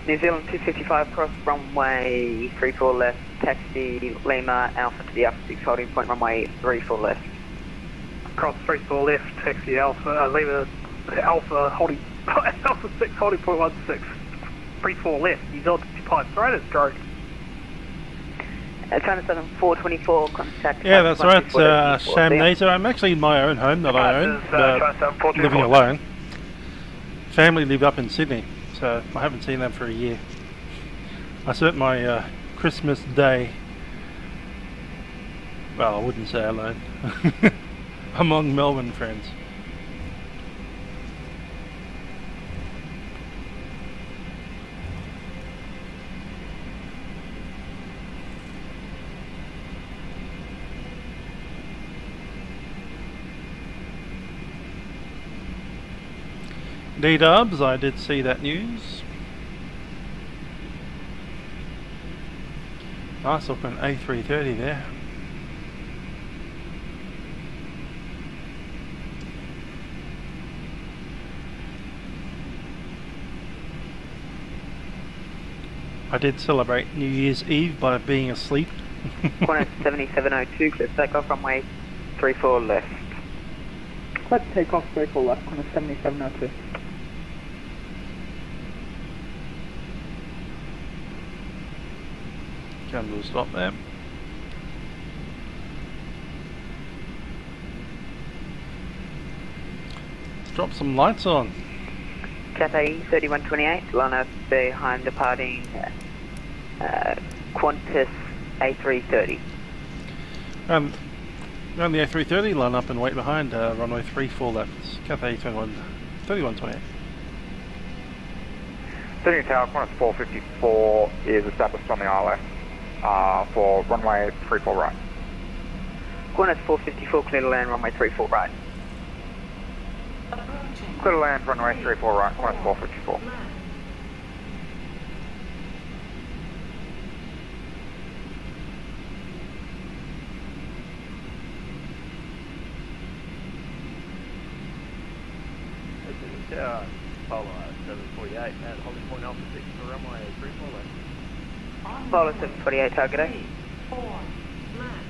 New Zealand 255 cross runway 34 left, taxi Lima Alpha to the Alpha 6 holding point runway 34 left. Cross 34 left, taxi Alpha, Lima Alpha holding, Alpha 6 holding point 16. 34 left, New Zealand 255 straight is stroke. China Southern 424 contact. Yeah, that's right, Shamnata. I'm actually in my own home that I own, living alone. Family live up in Sydney, so I haven't seen them for a year. I spent my Christmas day, well, I wouldn't say alone, among Melbourne friends. D-dubs, I did see that news. Nice looking A330 there. I did celebrate New Year's Eve by being asleep. Qantas 7702, clear takeoff runway 34 left. Clear takeoff 34 left, Qantas 7702. Come to a stop there. Let's drop some lights on. Cathay 3128, line up behind departing Qantas A330. Around the A330, line up and wait behind runway 34 left. Cathay 3128. Sydney Tower, Qantas 454 is established on the ILS for runway 34 right. Qantas 454, clear to land runway 34 right. Clear to land runway 34 right, Qantas 454. Polo 748 and holding point Alpha 6 for runway 34 left. Polo 748, target A. 4 left.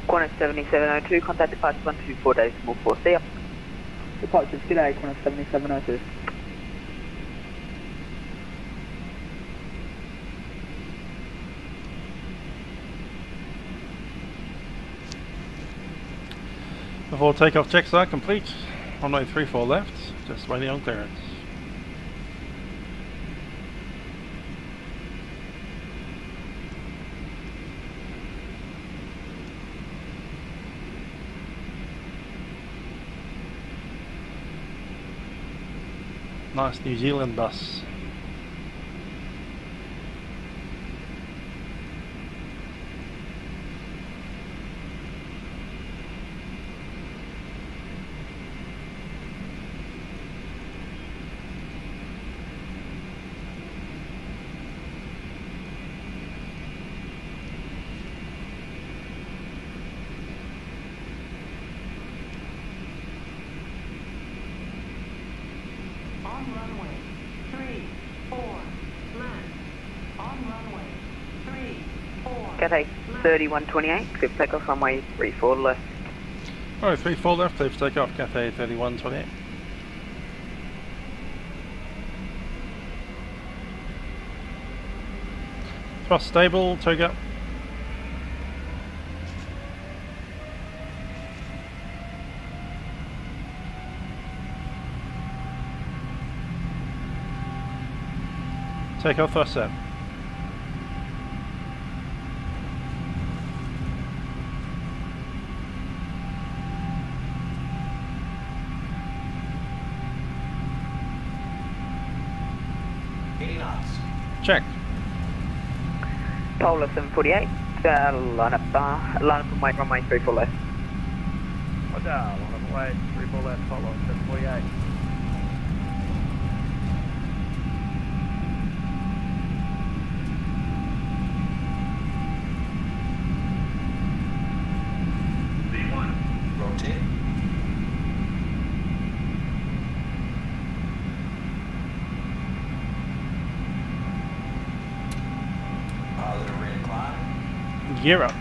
Qantas 7702, contact departures 124 days, small 4, see ya. Departures, g'day, Qantas 7702. Before takeoff checks are complete, runway 34 left, just waiting on clearance. Nice New Zealand bus. On runway 34 left. On runway 34. Cathay 3128, clear for takeoff runway 34 left. Alright, 34 left, clear for takeoff, Cathay 3128. Thrust stable, tow up. Takeoff thrust set. 80 knots. Check. Polar 748, line up and wait, runway 34 left. Roger, line up and wait, 34 left, Polar 748. Rotate. Positive rate of climb. Gear up.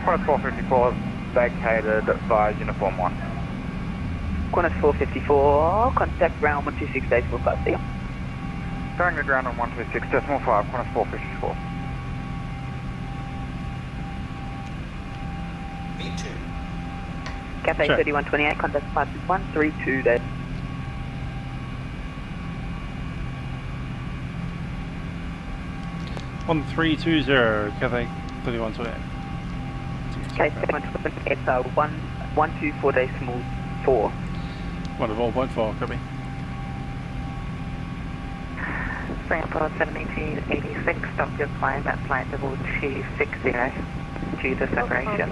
Qantas 454 vacated via Uniform 1. Qantas 454, contact ground 126 decimal 50. Going to ground on 126 decimal 5, Qantas 454. Me too. Cathay Check. 3128, contact 56132 dash. On 320, Cathay 3128. Cathay 3128, 124 decimal 4. Wonderful, 1.4, copy. Singapore 7286, stop your climb at flight level 260 due to separation.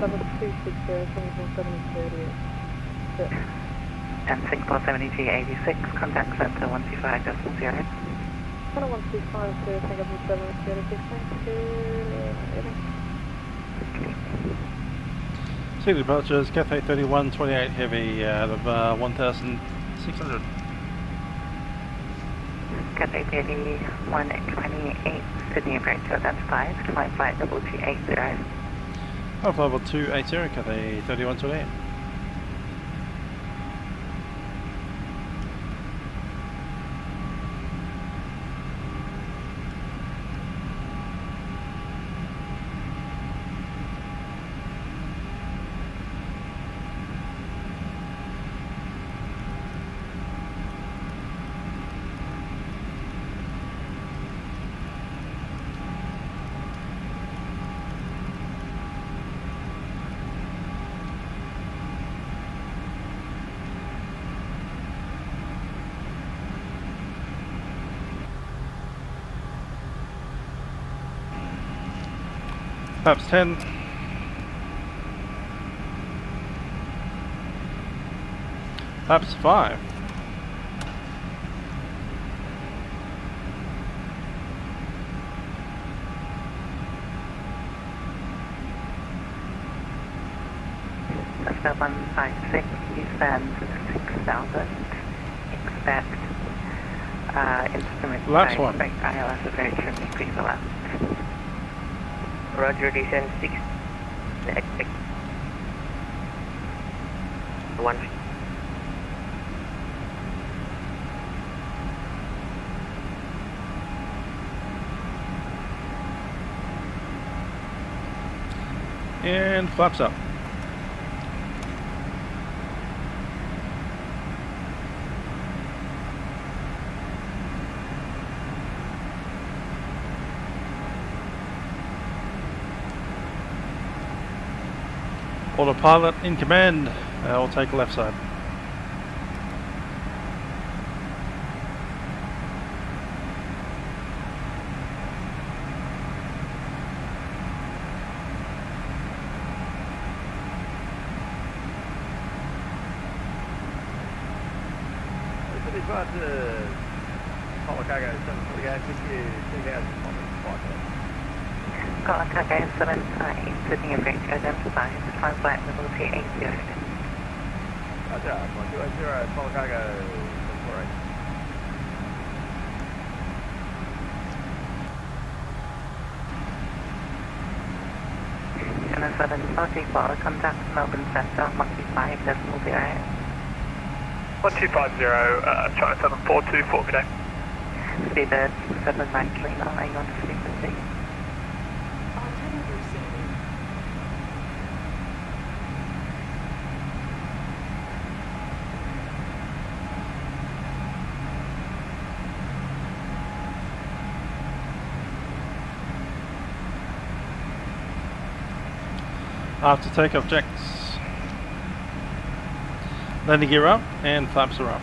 And Singapore 7286, contact center 125.0. Channel 125 to Singapore 7286, thank you. City departures, Cathay 3128 heavy out of 1,600. Cathay 3128, Sydney approach identified, climb flight level 280. Alpha level 280, Cathay 3128. Flaps 10. Flaps 5. Cessna 156, descend 6,000. Expect instrument Laps type, 1. expect ILS approach from increase the left. Roger, descend 6. One. And flaps up. Autopilot in command. I'll take left side. City departure, Apollo Cargo 748, with you 2,000 flight level. Apollo Cargo 758, Sydney approach identified, climb flight level 280. Roger, 1280, Apollo Cargo 748. And then 744, contact Melbourne Centre 125.0. 1250, China 742, for good day. Seabird 793, laying on to frequency. After takeoff, checks. Landing gear up and flaps are up.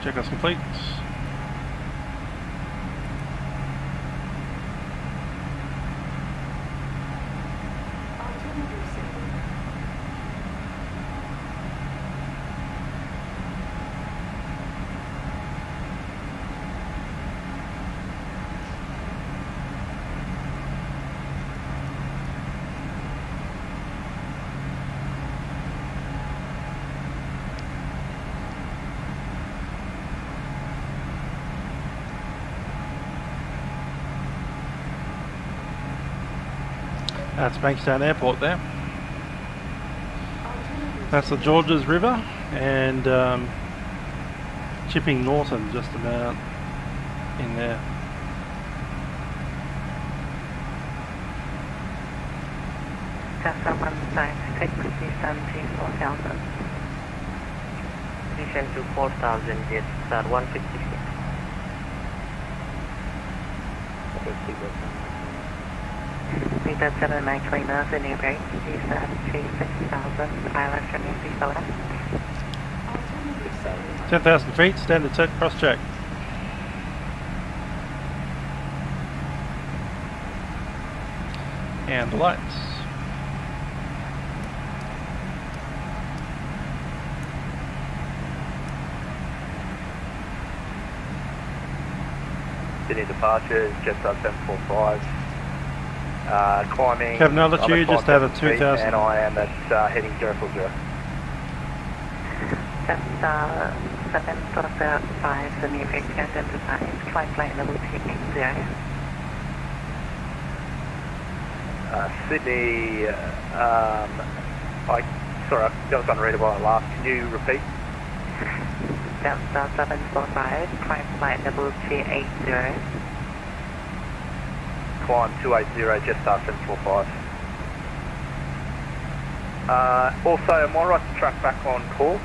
Checklist complete. That's Bankstown Airport there. That's the Georges River and Chipping Norton just about in there. Delta 156, descend to 4000. Descend to 4000, jets are 156. Vita 7 Mike Lima, Sydney Break, descend to 6000, ILS remains vPilot. 10,000 feet, standard set, cross check. And the lights. Sydney departures, Jetstar 745. Climbing. Have another altitude just out of 2,000. And I am at heading 040. Jetstar 745, Sydney Break identified, flight plan level 280. Sydney, sorry, that was unreadable at last. Can you repeat? Delta 745, flight level 280. Climb 280, Jetstar 745. Also, am I right to track back on course?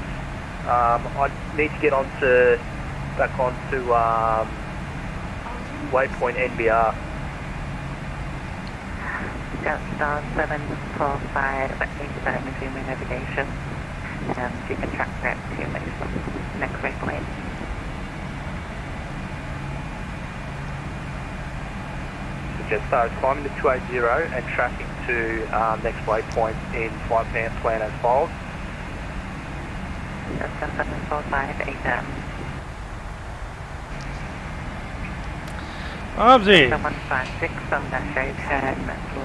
I need to get back onto waypoint NBR. Jetstar 745, resume navigation, and you can track that to your next waypoint. So Jetstar is climbing to 280 and tracking to next waypoint in flight plan as follows. Jetstar 745, 8M. Obviously. 156 on dash 8, turn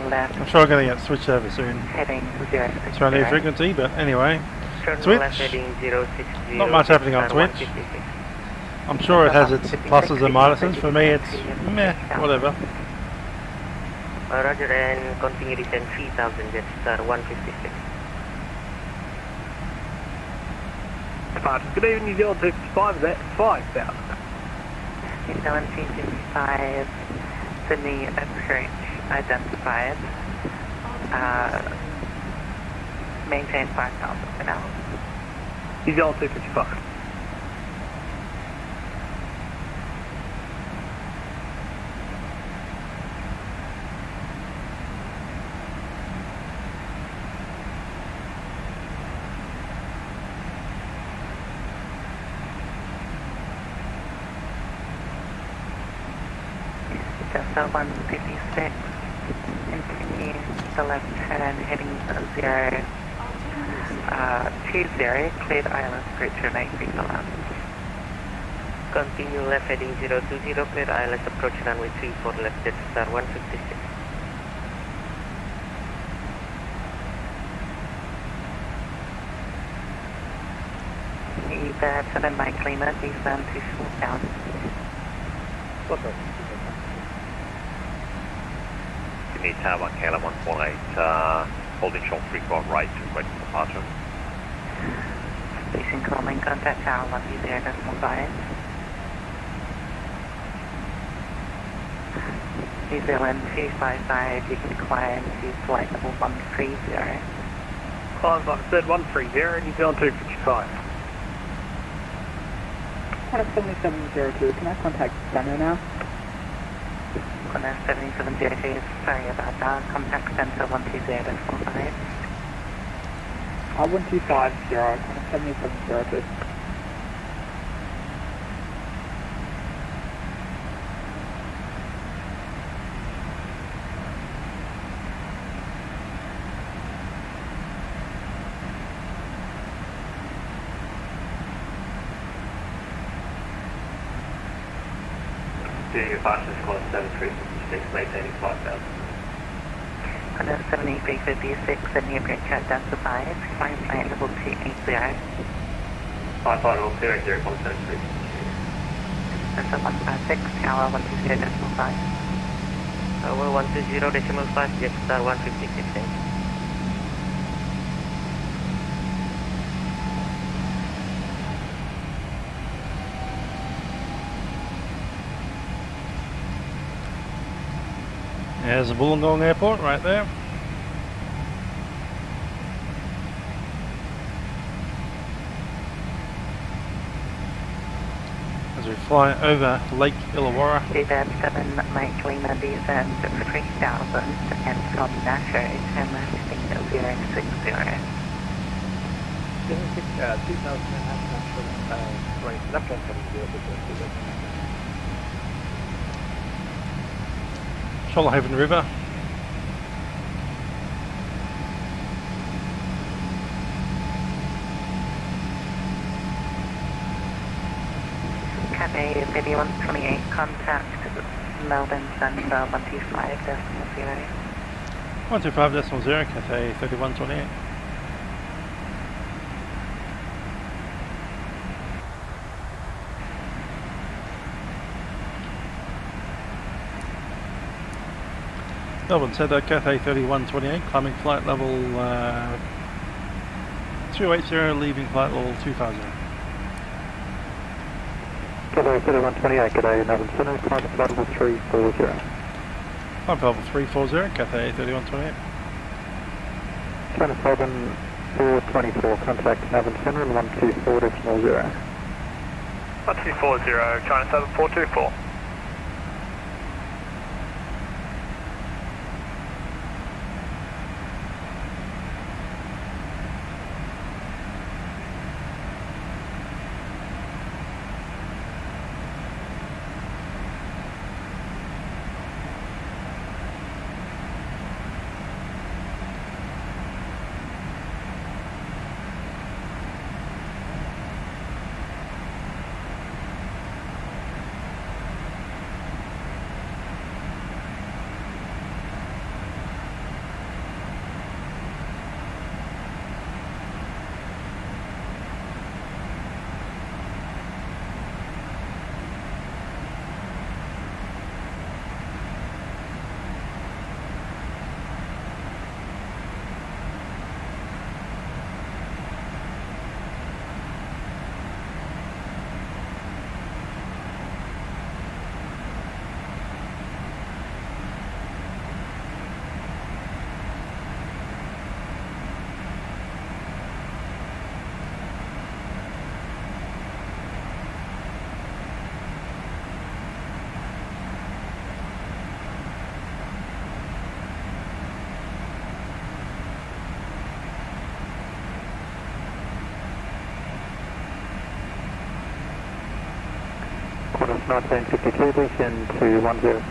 left. I'm sure I'm going to get switched over soon. Heading 060. It's around new frequency, but anyway. Turn Switch. left heading 060. Not much happening on Switch. I'm sure it has its pluses and minuses. For me, it's meh, whatever. Roger, and continue descend 3000, Jetstar 156. Good evening, New Zealand 255, is that 5,000? New Zealand 255, Sydney approach identified. Maintain 5,000 for now. New Zealand 255. Delta 156, continue the left turn heading 020, cleared ILS approach remain vPilot. Continue left heading 020, cleared ILS approach runway 34 left, Jetstar 156. Either 7 Mike Lima, descend to 4,000. What's up? Sydney Tower 1 KLM 148, holding short 34 right, wait for departure. Station calling, contact tower 120.5. New Zealand 255, you can climb to flight level 130. Climb, like I said, 130, New Zealand 255. 7702, can I contact Center now? 7702, sorry about that, contact center 120.45. 1250, kind of 7702. Doing your fastest close 7356, maintaining 5000. Under 7356, Sydney approach identified, climb flight level 280. Flight level 280, 173. That's a 156, tower 120.5. Tower 120.5, Jetstar 156. There's the Wollongong Airport right there. As we fly over Lake Illawarra. 237 Mike Lima descend 3000 and from Nasher, and landing 060. 2000 right, left hand coming to the Shoalhaven River. Cathay 3128, contact Melbourne Centre 125.0. 125.0, Cathay 3128. Melbourne Centre, Cathay 3128, climbing flight level 280, leaving flight level 2000. Cathay 3128, Cathay Melbourne Centre, climbing flight level 340. Climb level 340, Cathay 3128. China 7 424, contact Melbourne Centre and 124.0. 1240, China 7 424. Quarters 1952, descend to 10,000,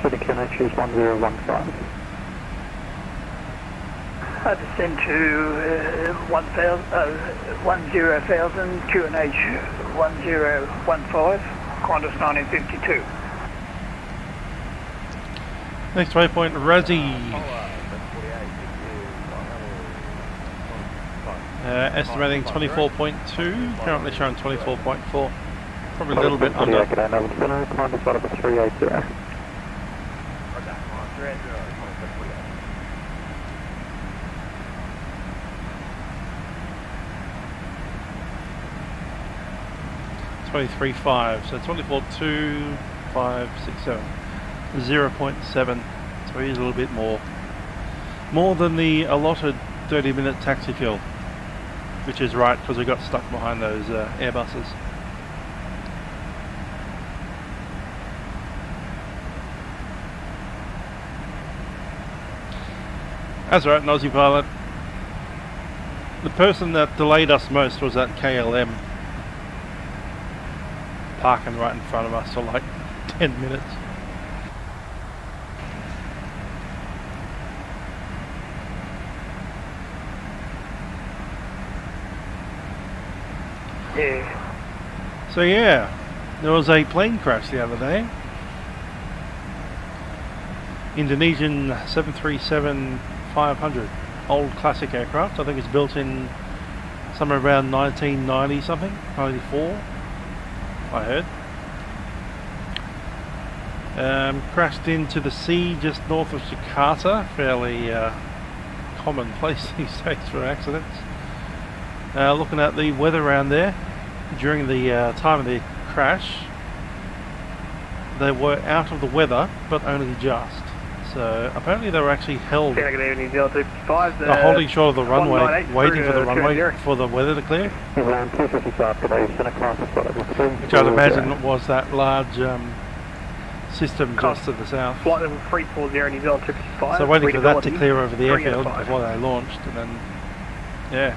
Sydney QNH is 1015. Descend to 10,000, QNH 1015, Qantas 1952. Next waypoint, Razzie. Estimating 24.2, currently showing 24.4. Probably a little bit under. Cathay Melbourne Centre, Qantas flight level 380. 23.5, so 24.2567, 0.7, so here's a little bit more than the allotted 30-minute taxi fuel, which is right because we got stuck behind those Airbuses. That's right, an Aussie pilot. The person that delayed us most was that KLM, parking right in front of us for like 10 minutes. Yeah. So yeah, there was a plane crash the other day. Indonesian 737-500, old classic aircraft. I think it's built in somewhere around 1990 something, 94, I heard. Crashed into the sea just north of Jakarta, fairly common place these days for accidents. Looking at the weather around there, during the time of the crash, they were out of the weather, but only just. So apparently they were actually held holding short of the runway, waiting for the runway for the weather to clear. Which I'd imagine was that large system just to the south. Flight level 340 New Zealand 255. So waiting for that to clear over the airfield before they launched, and then, yeah.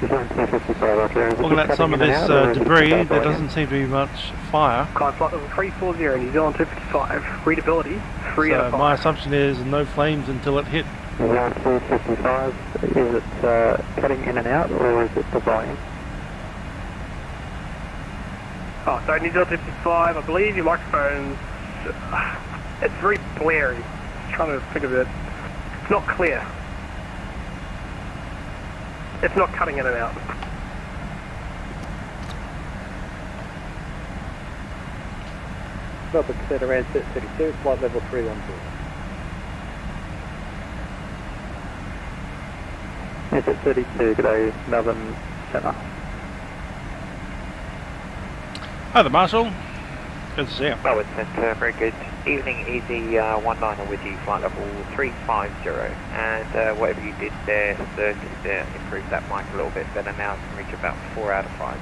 Looking at some of this debris, there doesn't seem to be much fire. Flight level 340 New Zealand 255. Readability 3 out of 5. My assumption is no flames until it hit. Is it cutting in and out, or is it the volume? Oh, so New Zealand 255, I believe your microphone's... it's very blurry. Just trying to think of it. It's not clear. It's not cutting in and out. Delta Cadet around set 32, flight level 312. Set 32, g'day, Melbourne Centre. Hi there, Marshall. Good to see you. Melbourne Centre, very good evening, Easy 19 with you, flight level 350, and whatever you did there, sir, just improve that mic a little bit better now, can reach about 4 out of 5.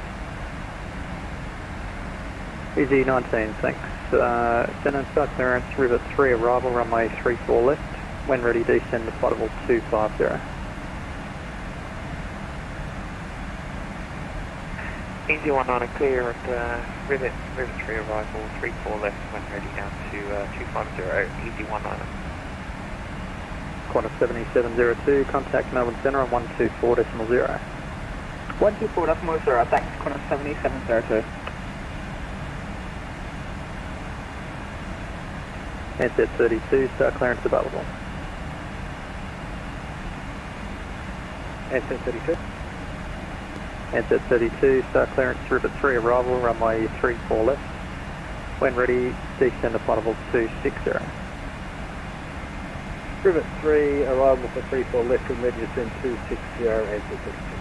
Easy 19, thanks. Send and start clearance, River 3 arrival, runway 34 left. When ready, descend to flight level 250. Easy 19 clear at River 3 arrival, 34 left, when ready down to 250, Easy 19. Qantas 7702, contact Melbourne Centre on 124.0. 124.0, thanks, Qantas 7702. Handset 32, start clearance available. Handset 32. Handset 32, start clearance, River 3 arrival, runway 34 left. When ready, descend to flight level 260. Rivet 3, arrival for 34 left and ready to descend 260, handset 32.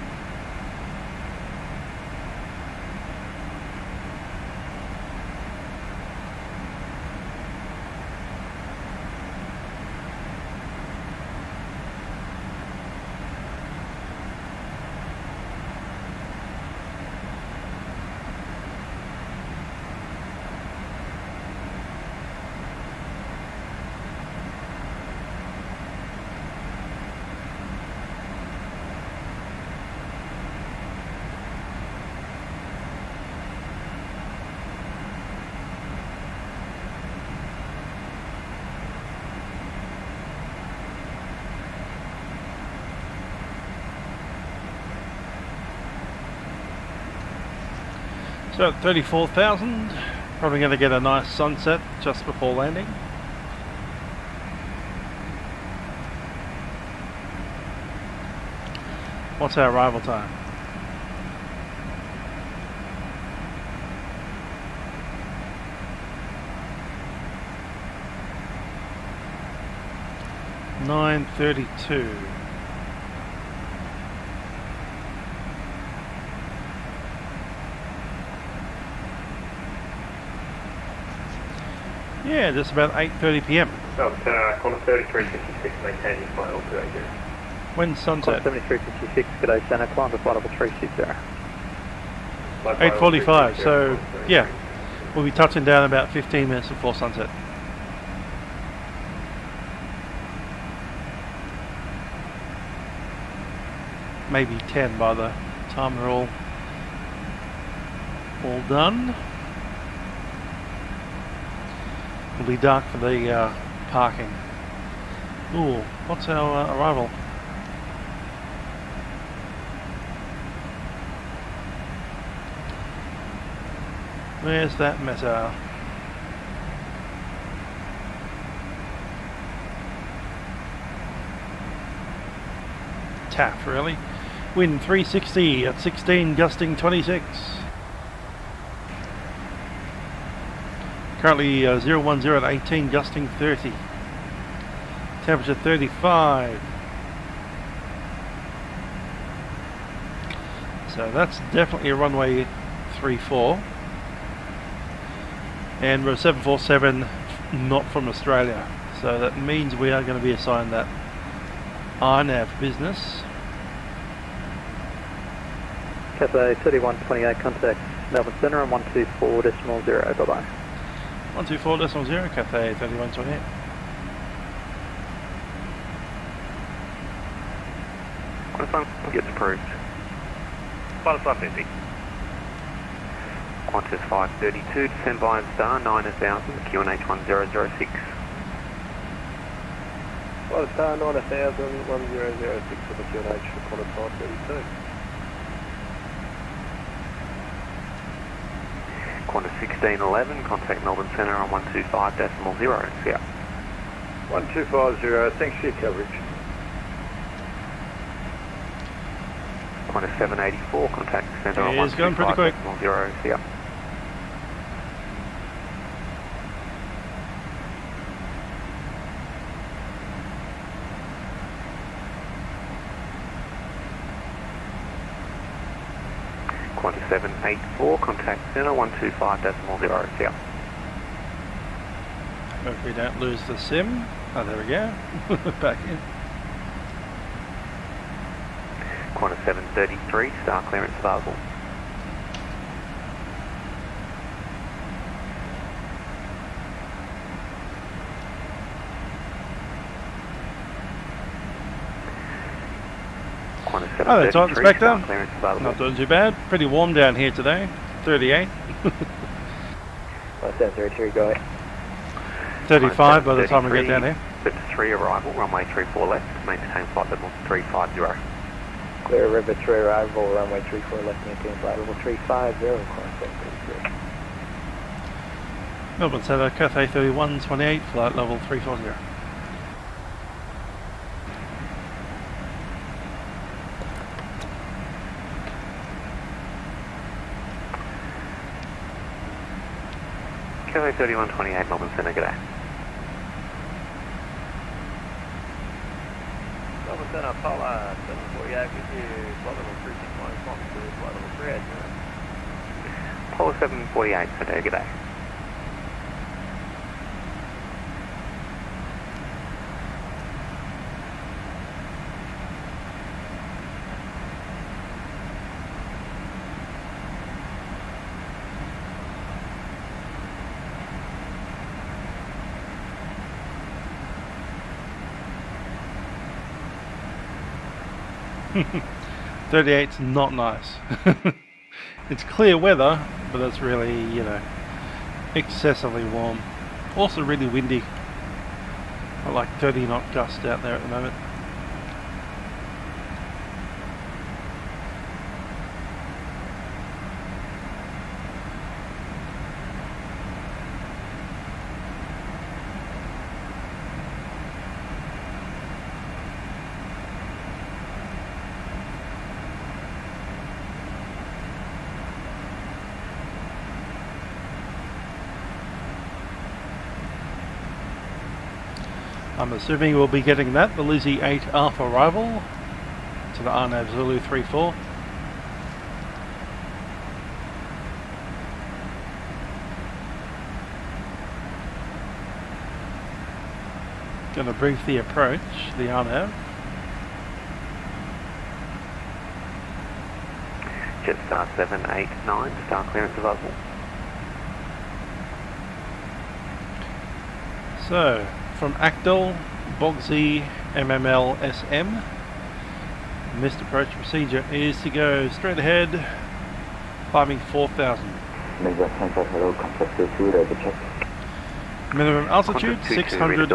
So at 34,000, probably going to get a nice sunset just before landing. What's our arrival time? (9:32). Yeah, just about 8:30 p.m. Qantas 3356, maintain your flight level 280. When's sunset? 7356, g'day Santa, climb to flight level 360. 8:45, so yeah, we'll be touching down about 15 minutes before sunset. maybe 10 by the time they're all done. It'll be dark for the parking. Ooh, what's our arrival? Where's that meta? Taff, really? Wind 360 at 16, gusting 26. Currently 010 at 18, gusting 30. Temperature 35. So that's definitely a runway 34. And we're 747, not from Australia. So that means we are going to be assigned that RNAV business. Cathay 3128, contact Melbourne Centre on 124.0, bye-bye. 124.0, Cathay 3128. Qantas gets approved. Qantas 550. Qantas 532, descend by and star 9000, QNH 1006. Qantas star 9000, 1006 for the QNH for Qantas 532. Qantas 1611, contact Melbourne Centre on 125.0, yeah. 1250, thanks for your coverage. Qantas 784, contact Centre on It's going pretty quick. 125.0, yeah. Qantas 784, contact Centre 125.0, yeah. Hope we don't lose the sim. Oh, there we go. Back in. Qantas 733, star clearance available. Qantas Oh, that's on, 733, Inspector. star clearance available. Not doing too bad. Pretty warm down here today. 38. 733, go ahead. 35 by the time we get down here. 3 arrival, runway 34 left, maintain flight level 350. Clear River 3 arrival, runway 34 left, maintain flight level 350, Qantas 733. Melbourne Centre, Cathay 3128, flight level 340. Cathay 3128, Melbourne Centre, g'day. Melbourne Centre, Polar 748 with you, flight level 361, response to flight level 380. Polar 748, today, g'day. .38's not nice. It's clear weather, but it's really, you know, excessively warm. Also really windy. Got like 30 knot gust out there at the moment. I'm assuming we'll be getting that, the Lizzie 8 Alpha arrival to the RNAV Zulu 34. Gonna brief the approach, the RNAV. Jetstar 789, star clearance available. So, from Actel, Bogsy, MML, SM, Missed approach procedure is to go straight ahead, climbing 4,000. Minimum altitude 690.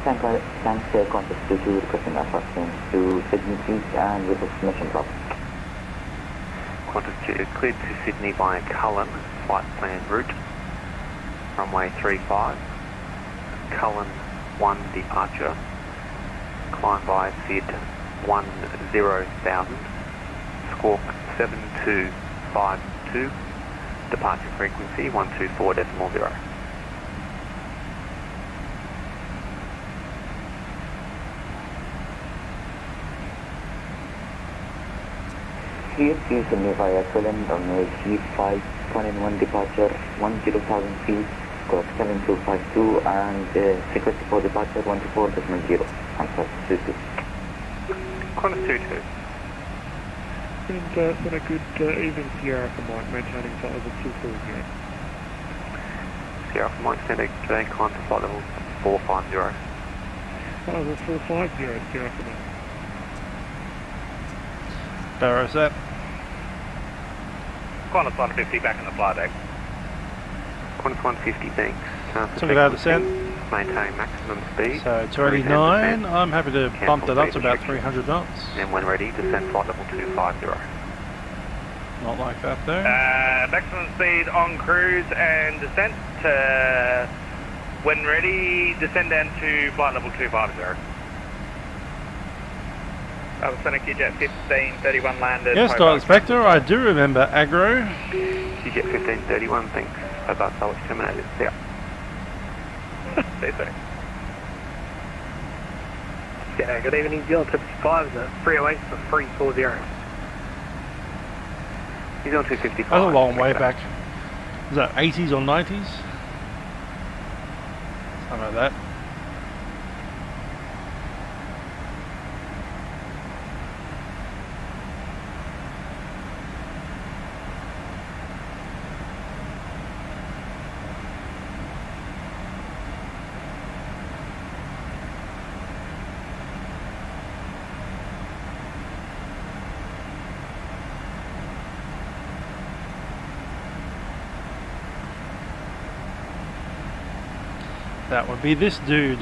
Thanks, contact 22 requesting Alpha to Sydney please and with a mission drop. Qantas cleared to Sydney by Cullen, flight plan route, runway 35, Cullen 1 departure, climb by SID 10,000, squawk 7252, departure frequency 124.0. Here is Sydney via Cullen, runway 35, 1 departure, 10,000 feet, squawk 7252 and frequency for departure 124.0. Answer 22. Qantas 22. And then a good even Sierra for Mike, maintaining flight level 240. Sierra for Mike, send a today, climb to flight level 450. Flight level 450, Sierra for Mike. Barrow set. Qantas 150 back in the flight deck. Qantas 150, thanks. Took it out of descent. Maintain maximum speed. So 289, I'm happy to bump that up to about 300 knots. And when ready, descend flight level 250. Not like that though. Maximum speed on cruise and descent. When ready, descend down to flight level 250. Sonic Jet 1531 landed. Yes, Dr. Spectre, I do remember aggro. Jet 1531, thanks. Hobart Salvage terminated. Yeah. See you soon. Yeah, good evening, New Zealand 55 is at 308 for 340. He's on 255. That's a long way back. Is that 80s or 90s? Something like that. That would be this dude.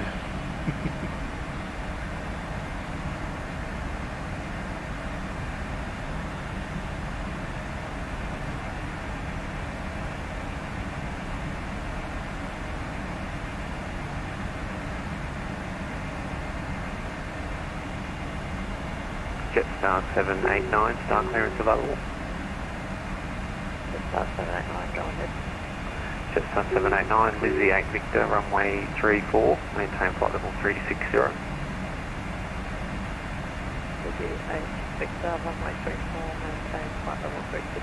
Jetstar 789, star clearance available. Jetstar 789, go ahead. Jetstar 789, Lizzie 8 Victor, runway 34, maintain flight level 360. Lizzie 8 Victor, runway 34, maintain flight level 360.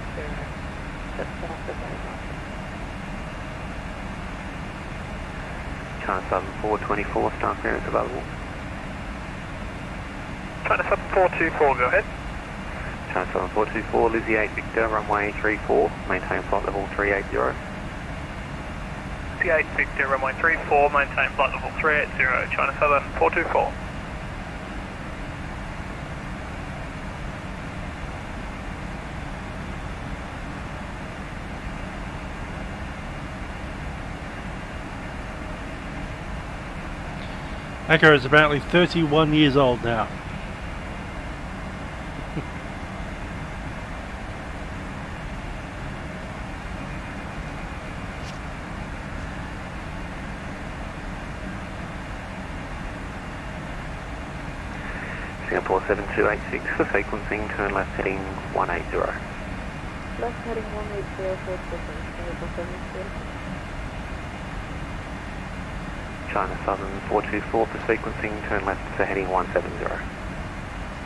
Jetstar 789. China Southern 424, star clearance available. China Southern 424, go ahead. China Southern 424, Lizzie 8 Victor, runway 34, maintain flight level 380. Lizzie 8 Victor, runway 34, maintain flight level 380, China Southern 424. Echo is apparently 31 years old now. Singapore 7286 for sequencing, turn left heading 180. Left heading 180 for Singapore 72. China Southern 424 for sequencing, turn left to heading 170.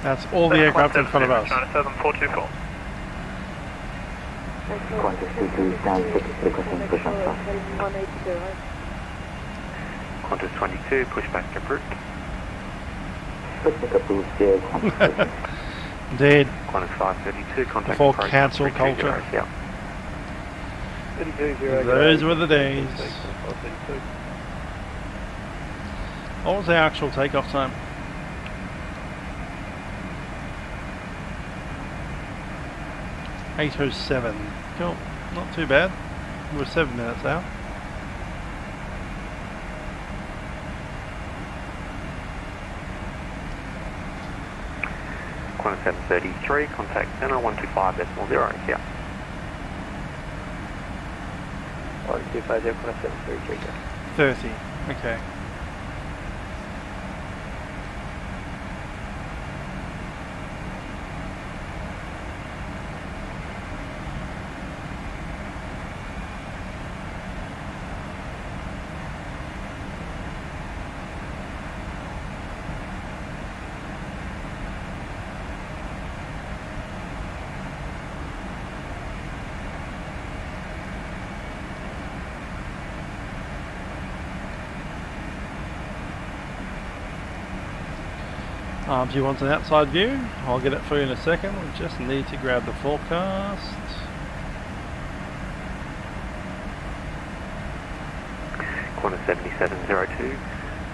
That's all the aircraft in front of us. China Southern 424. Qantas 22 stand 6 requesting push on fast. Heading 180, right? Qantas 22, push back approved. Push back approved, dear Qantas. Indeed. Qantas 532, contact Before approach cancel 320, culture. Yeah. Those were the days. What was the actual takeoff time? 8:07. Cool, not too bad. We're 7 minutes out. Qantas 733, contact center 125.0, yeah. 1250, Qantas 733, yeah. 30, okay. If you want an outside view, I'll get it for you in a second. We just need to grab the forecast. Qantas 7702,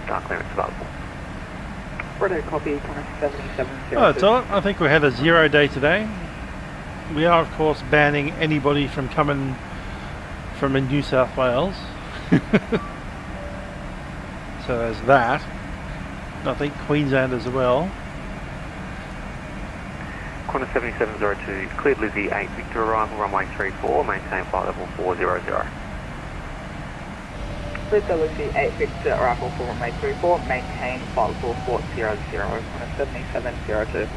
start clearance available. Righto, copy, Qantas 7702. Oh, that's all right. I think we had a 0 day today. We are, of course, banning anybody from coming from in New South Wales. So there's that. I think Queensland as well. Qantas 7702, cleared Lizzie 8 Victor arrival, runway 34, maintain flight level 400. Cleared Lizzie 8 Victor arrival for runway 34, maintain flight level 400, Qantas 7702.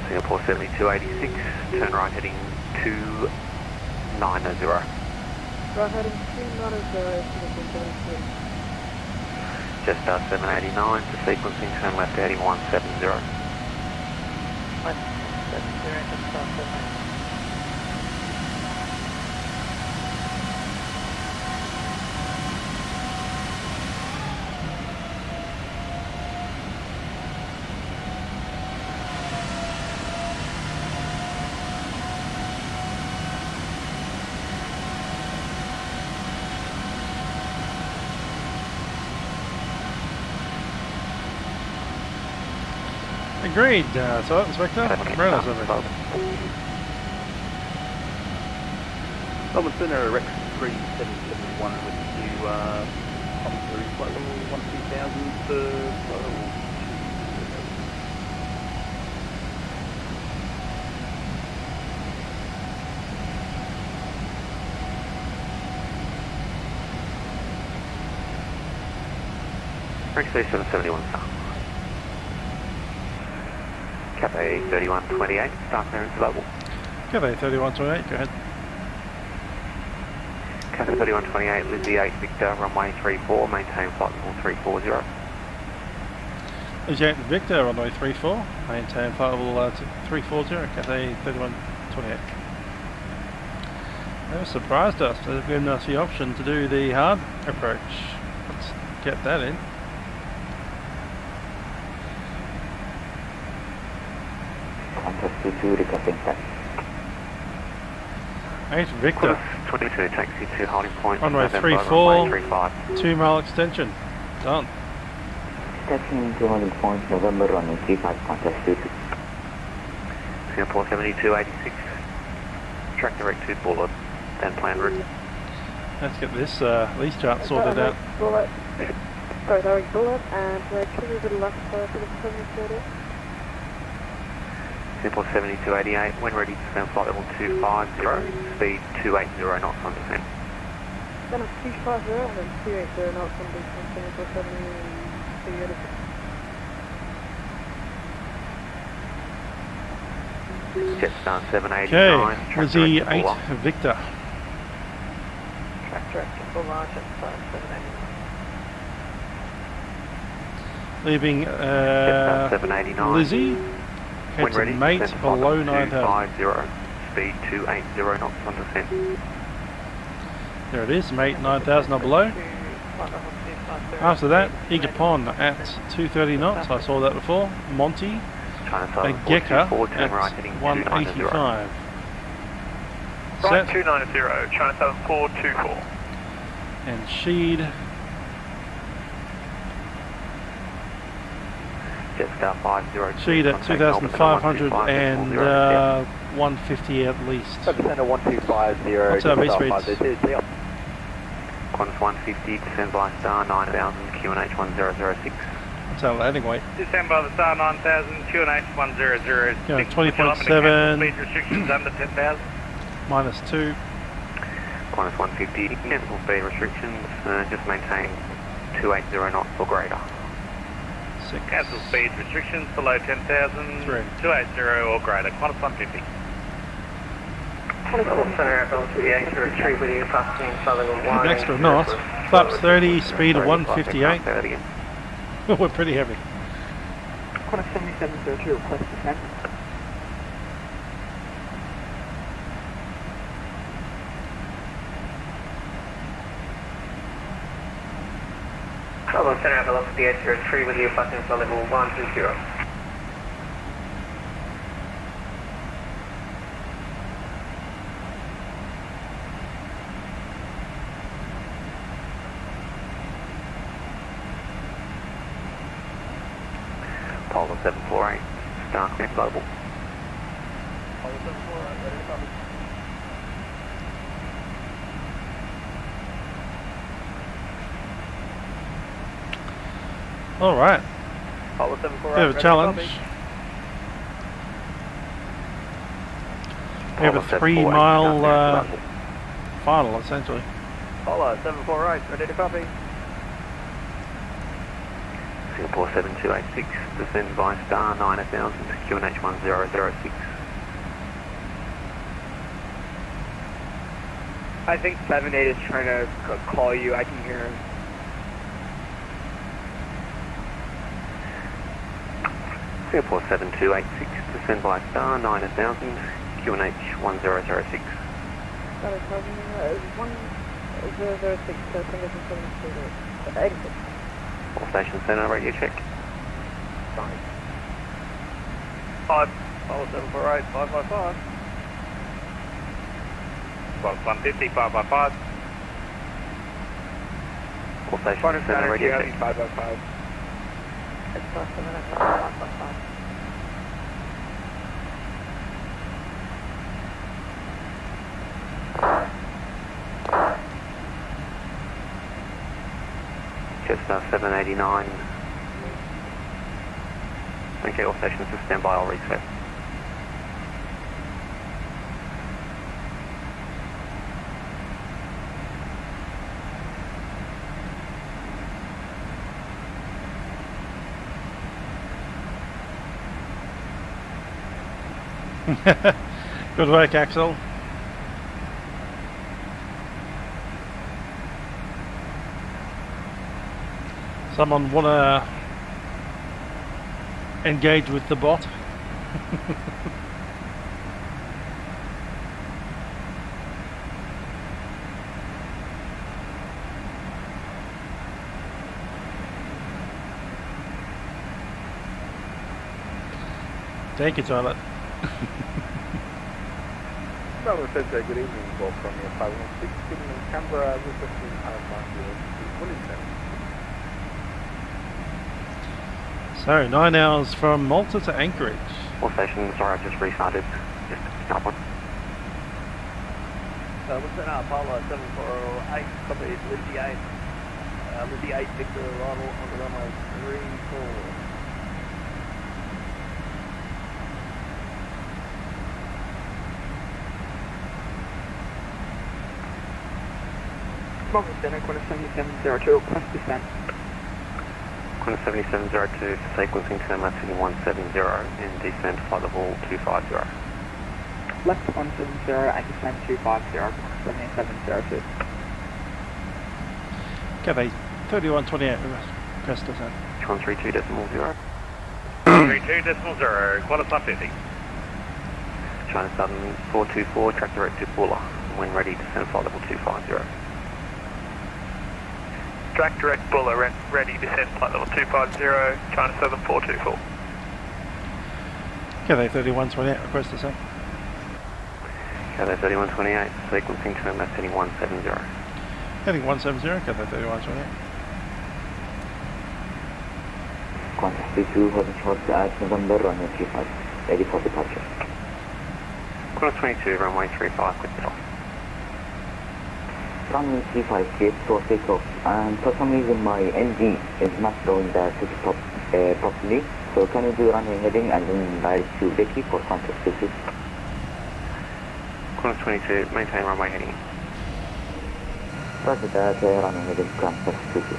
Singapore 7286, turn right heading 290. Right heading 290, Singapore 72. Jetstar 789 to sequencing, turn left heading 170. 170, Jetstar 789. Agreed. So that was Victor. Mariners over. Melbourne Center, Rex 3771 with you, on through flight level 12000 to flight level 2. Rex 3771, sir. Cathay 3128, start clearance available. Cathay 3128, go ahead. Cathay 3128, Lizzie 8 Victor, runway 34, maintain flight level 340. Lizzie 8 Victor, runway 34, maintain flight level 340, Cathay 3128. They surprised us. They've given us the option to do the hard approach. Let's get that in. Qantas 22 requesting taxi. 8 Victor. Qantas 22 taxi to holding point. Runway 34, 2 mile extension. Done. Taxiing to holding point, November runway 35, Qantas 22. Singapore 7286, track direct to Bullet, then plan route. Let's get this these charts sorted out. Bullet. Sorry, direct Bullet, and can we do the left to the 730? Singapore 7288, when ready to send flight level 250, speed 280 knots on descent. Then it's 250 and then 280 knots on descent, Singapore 7286. Jetstar 789. Okay, Lizzie 8 Victor. Track direct to Bullard, Jetstar 789. Leaving Lizzie. Head to mate below 9,000. 250, speed 280 knots on descent. There it is, mate 9,000 or below. After that, Igapon at 230 knots, I saw that before. Monty, Ageka at 185. Right 290, China 7424. And Sheed. Jetstar 502. Sheed at 2,500 and 150 at least. Descender 1250. What's our base speeds? Qantas 150, descend by star 9000, QNH 1006. What's our landing weight? Descend by the star 9000, QNH 1006. Going 20.7. Speed restrictions under 10,000. Minus 2. Qantas 150, cancel speed restrictions, just maintain 280 knots or greater. 6. Cancel speed restrictions below 10,000, 280 or greater. Qantas 150. Extra knot. Flaps 30, speed of 158. We're pretty heavy. Qantas 7702, request descent. Bravo Center, velocity 803 with you, passing for level 120. Polo 748, FTX Global. Polo 748, ready to copy. All right. Polo 748, Bit of a challenge. We have a 3 mile final essentially. Polo 748, ready to copy. Singapore 7286, descend by star 9000, QNH 1006. I think 78 is trying to call you, I can hear him. Singapore 7286, descend by star 9000, QNH 1006. That is 1006, Singapore 86. All station center, radio check. 5, Polo 748, 555. Qantas 150, 555. All station center, radio check. 555. It's plus a minute, 555. Jetstar 789. Okay, all stations to stand by, I'll reset. Good work, Axel. Someone wanna engage with the bot? Take it, Charlotte. Bravo Centre, good evening, Bob from your 516, sitting in Canberra, requesting Wellington. So, 9 hours from Malta to Anchorage. All stations, sorry, I've just restarted. Just stop one. What's that now? Apollo 748, copy, Liberty 8. Liberty 8, Victor arrival on the runway 34. Bravo Center, Qantas 7702, request descent. Qantas 7702, sequencing to Latitude 170 and descend to flight level 250. Left 170 and descend 250, 7702. Cathay 3128, request descent. 132.0. 32.0, Qantas 150. China Southern 424, track direct to Bulla. When ready, descend flight level 250. Track direct Bulla, ready, descend flight level 250, China Southern 424. Cathay 3128, request descent. Cathay 3128, sequencing to Latitude 170. Heading 170, Cathay 3128. Qantas 32 has a short at November runway 35, ready for departure. Qantas 22, runway 35, clear takeoff. Runway 35 clear for takeoff. And for some reason my NG is not showing the city top properly. So can you do runway heading and then direct to Becky for contact visit? Qantas 22, maintain runway heading. Roger that, runway heading, contact visit.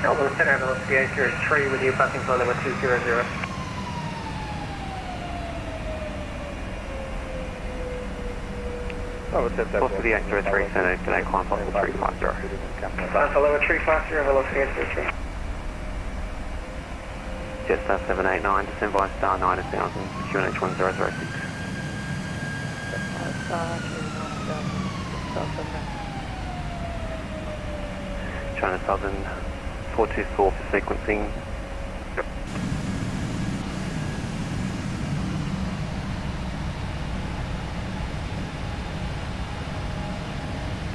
Melbourne Center, velocity 803 with you, passing flow level 200. Velocity 803, Center, today climb possible 350. Climb flow level 350, velocity 803. Jetstar 789, descend by star 9000, QNH 1006. China Southern 424 for sequencing.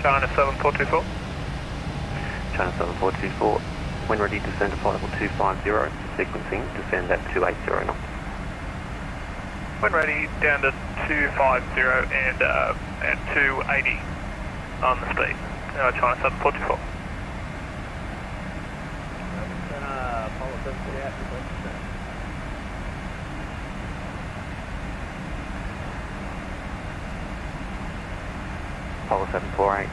China 7424. China Southern 424. When ready, descend to flight level 250. Sequencing, descend at 280 knots. When ready, down to 250 and 280 on the speed. China Southern 424. Apollo 748.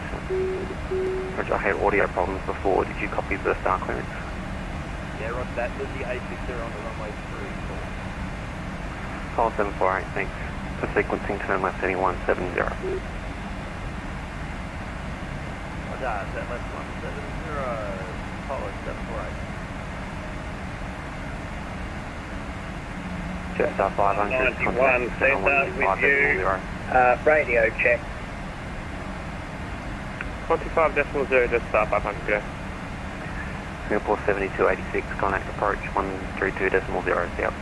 Roger, I had audio problems before. Did you copy the star clearance? Yeah, roger that. Livery 860 on the runway 34. Apollo 748, thanks. For sequencing, turn left heading 170. Roger, that left 170. Apollo 748. Jetstar 500. 91, Cesar with you. Radio check. 25.0, Jetstar 500. Singapore 7286, contact approach 132.0 south.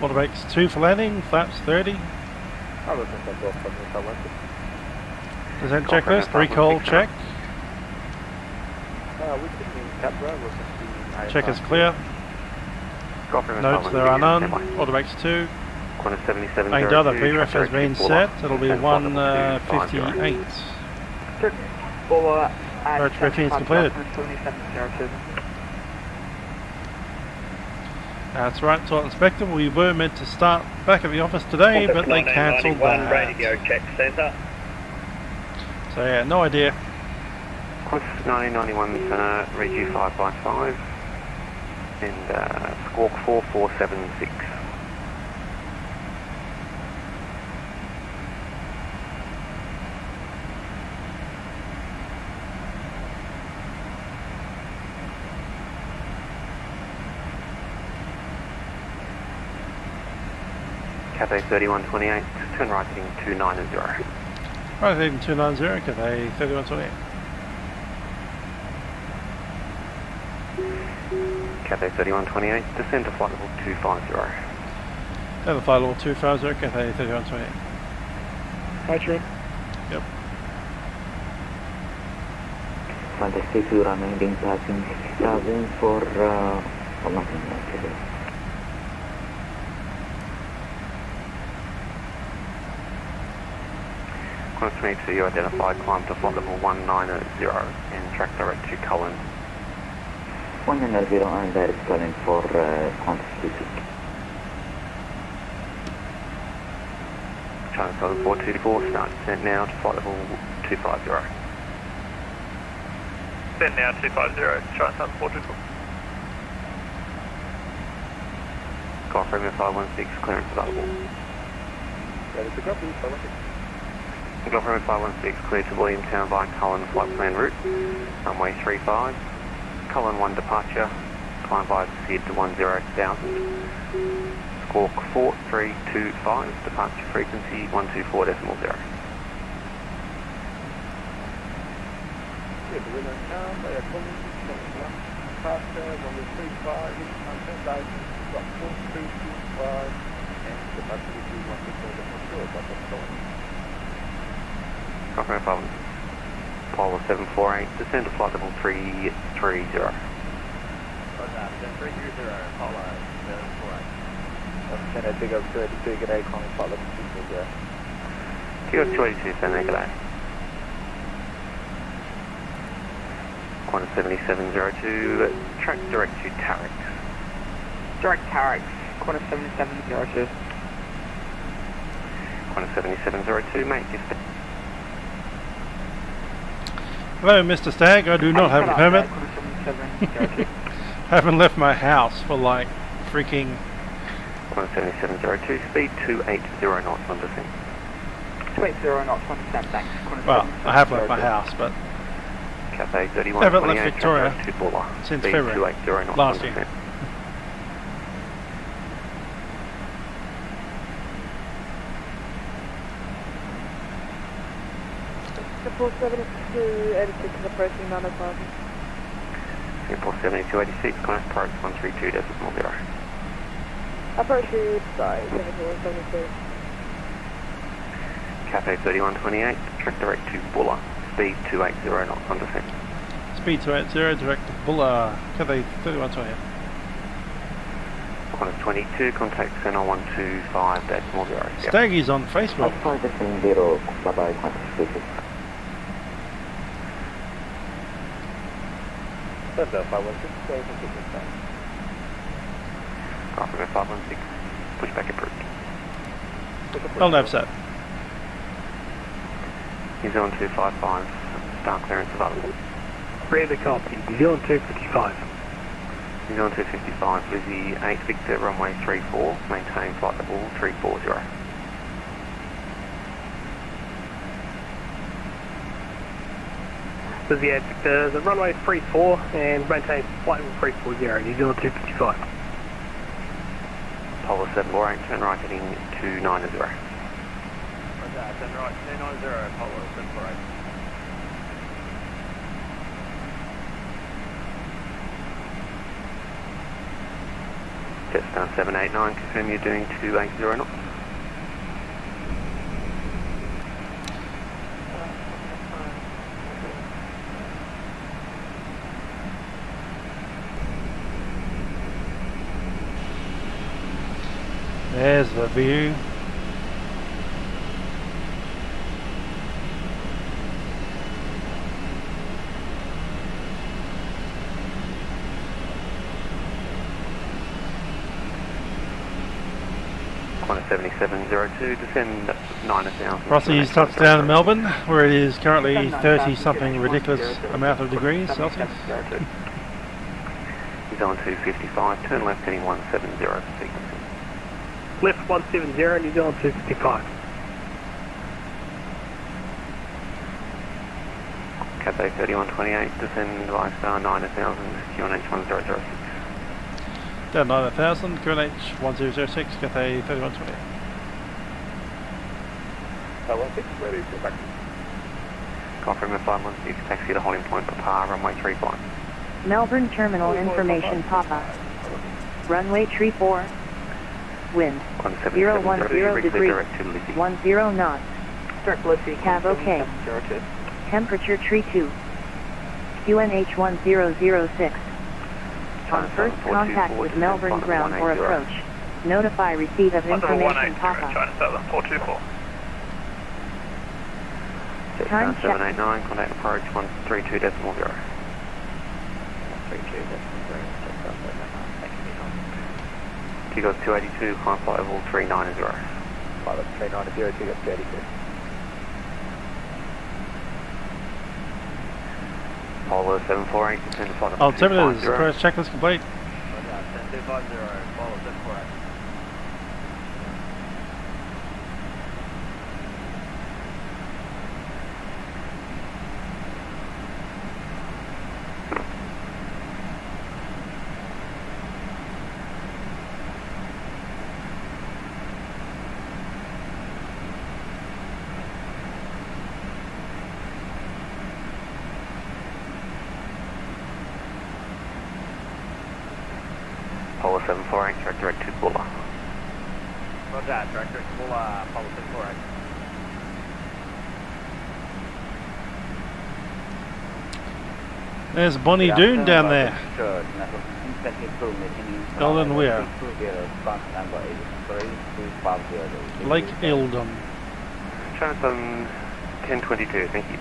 Orbx 2 for landing, flaps 30. Descent checklist, recall check. Check is clear. Notes there are none. Orbx 2. Qantas 7702. Another BREF has been set. It'll be 158. Approach briefing is completed. That's right, Total Inspector. We were meant to start back at the office today, but they cancelled that. Radio check, Cesar. So yeah, no idea. Qantas 1991, read you 5x5 and squawk 4476. Cathay 3128, turn right heading 290. Right heading 290, Cathay 3128. Cathay 3128, descend to flight level 250. Down to flight level 250, Cathay 3128. Hi, Trent. Yep. Fantastic, running heading passing 6000 for nothing. Qantas 22, you identified climb to flight level 190 and track direct to Cullen. 190 and direct Cullen for Qantas 22. China Southern 424, start descent now to flight level 250. Descend now 250, China Southern 424. Golf Romeo 516, clearance available. Ready to copy, Golf Romeo 516, clear to Williamtown by Cullen flight plan route. Runway 35. Cullen 1 departure. Climb by Sid to 10,000. Squawk 4325. Departure frequency 124.0. Golf Romeo 5 Apollo 748, descend to flight level 330. 330, Apollo 748. Center Big Oak 282, good day, calling flight level 240. Big Oak 282, Center, good day. Qantas 7702, track direct to Tarex. Direct Tarex, Qantas 7702. Qantas 7702, mate, just... Hello, Mr. Stagg. I do not have a permit. Haven't left my house for like freaking... Qantas 7702, speed 280 knots on descent. 280 knots on descent, thanks. Well, I have left my house, but... Cathay 3128, haven't left Victoria to Buller. since Speed February 280 knots last on year. descent. Singapore 7286 is approaching 9,000. Singapore 7286, Qantas approach 132.0. Approach to Singapore 72. Cathay 3128, track direct to Buller. Speed 280 knots on descent. Speed 280, direct to Buller, Cathay 3128. Qantas 22, contact center 125.0. Staggy's on Facebook. Bye-bye, Qantas 22. Thunder 516, go ahead and take this time. Africa 516, pushback approved. I'll have set. New Zealand 255, star clearance available. Ready to copy. New Zealand 255. New Zealand 255, Lizzie 8 Victor, runway 34, maintain flight level 340. Lizzie 8 Victor, the runway 34 and maintain flight level 340, New Zealand 255. Polo 748, turn right heading 290. Roger, turn right 290, Polo 748. Jetstar 789, confirm you're doing 280 knots. There's the view. Qantas 7702, descend 9,000. Rossi's touched down in Melbourne, where it is currently 30-something ridiculous amount of degrees Celsius. New Zealand 255, turn left heading 170 for sequencing. Left 170, New Zealand 255. Cathay 3128, descend Lifestar 9000, QNH 1006. Down 9,000, QNH 1006, Cathay 3128. 516, ready to back. Confirm at 516, taxi to holding point Prepar, runway 35. Melbourne Terminal information Papa. Runway 34. Wind 010 degrees, 10 knots. Cav OK. Temperature tree 2. QNH 1006. On first contact with Melbourne ground or approach, notify receipt of information Papa. China Southern 424. Time check. 789, contact approach 132.0. Tigos 282, climb flight level 390. Flight level 390, Tigos 282. Polo 748, descend to flight level Altimeters, 250. approach checklist complete. Roger, 10250, Polo 748. Polo 748, track direct to Buller. Roger, track direct to Buller, Polo 748. There's Bonnie Doon down there. Golden Weir. Lake Eildon. Jonathan 1022, thank you.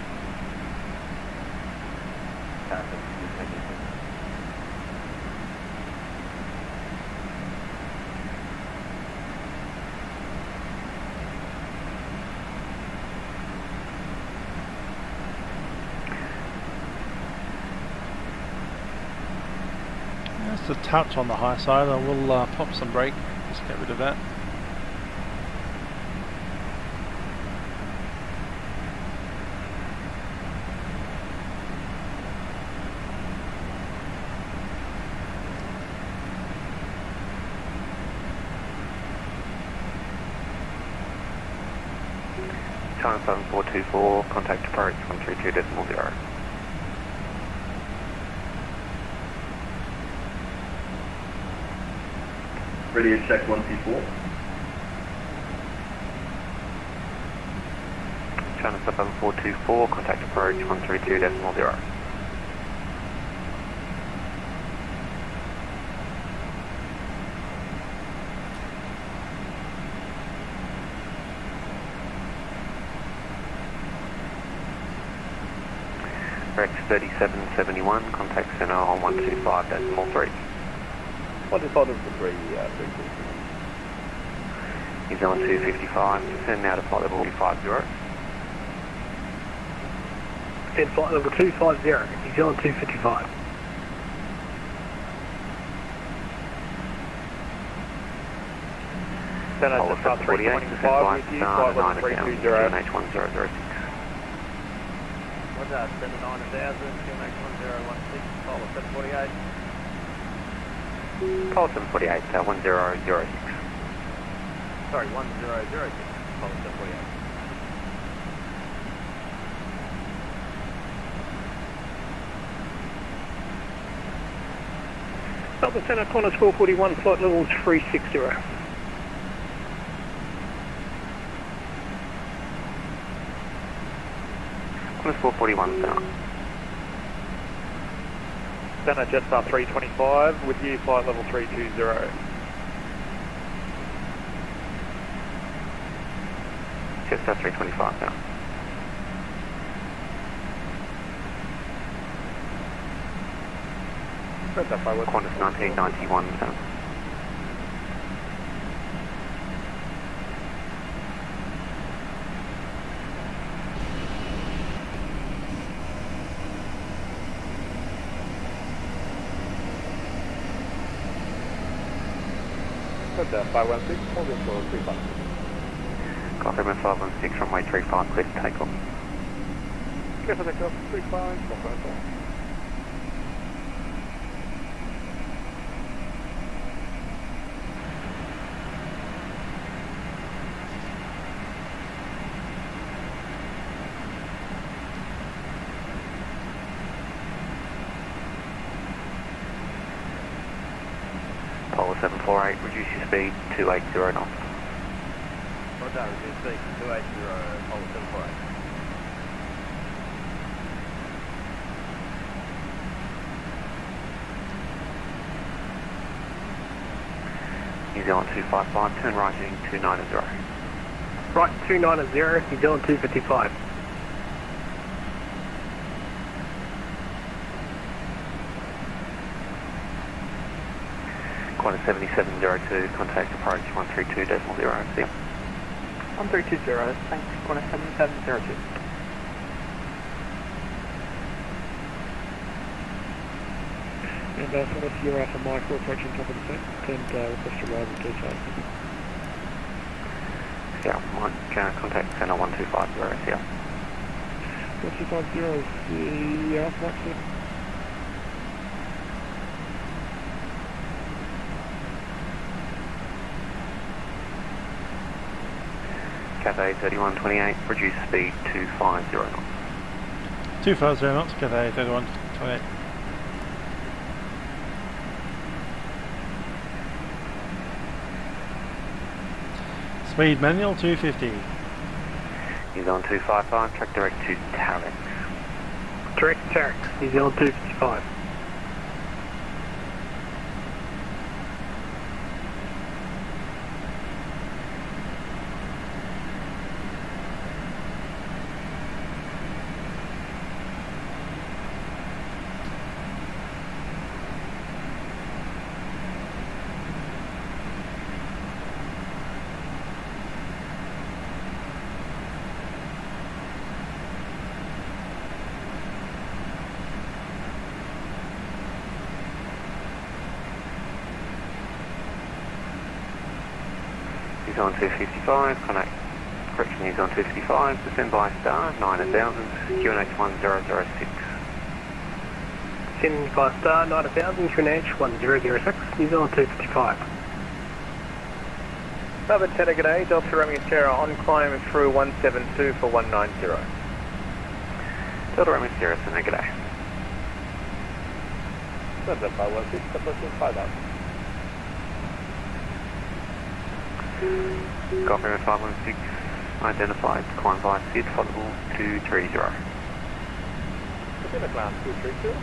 Just a touch on the high side. I will pop some brake. Just get rid of that. China 7424, contact approach 132.0. Radio check 124. China 7424, contact approach 132.0. Rex 3771, contact center on 125.3. What is part of the 3? New Zealand 255, descend now to flight level 250. Descend flight level 250, New Zealand 255. Center just start 325 with you, flight level 320. QNH1006. What's that? 79000, QNH1016, follow 748. Call 748, 1006. Sorry, 1006, follow 748. Delta Center, Qantas 441, flight level 360. Qantas 441, center. Center Jetstar 325 with you, flight level 320. Jetstar 325 now. Qantas 1991 center. Delta 516, hold in for 35. Copy 516, runway 35, clear to take off. Clear for takeoff, 35, stop right. Polar 748, reduce your speed 280 knots. Roger, reduce speed 280, Polar 748. New Zealand 255, turn right heading 290. Right, 290, New Zealand 255. Qantas 7702, contact approach 132.0. See ya. 1320, thanks, Qantas 7702. And Qantas Sierra Alpha Michael approaching top of the set, and request arrival details. Yeah, Mike, contact center 1250, see ya. 1250 is the Alpha Mike, sir. Cathay 3128, reduce speed 250 knots. 250 knots, Cathay 3128. Speed manual 250. New Zealand 255, track direct to Tarek. Direct Tarek, New Zealand 255. New Zealand 255, connect, correction, New Zealand 255, descend by star, 9000, QNH 1006. Send by star 9000, QNH 1006, New Zealand 255. Another Teta, g'day, Delta Romeo Sierra on climb through 172 for 190. Delta Romeo Sierra, Sydney, g'day. Delta 516, Delta 5000. Golf Air 516, identified, climb by SID, possible 230. Pacific Ground 232,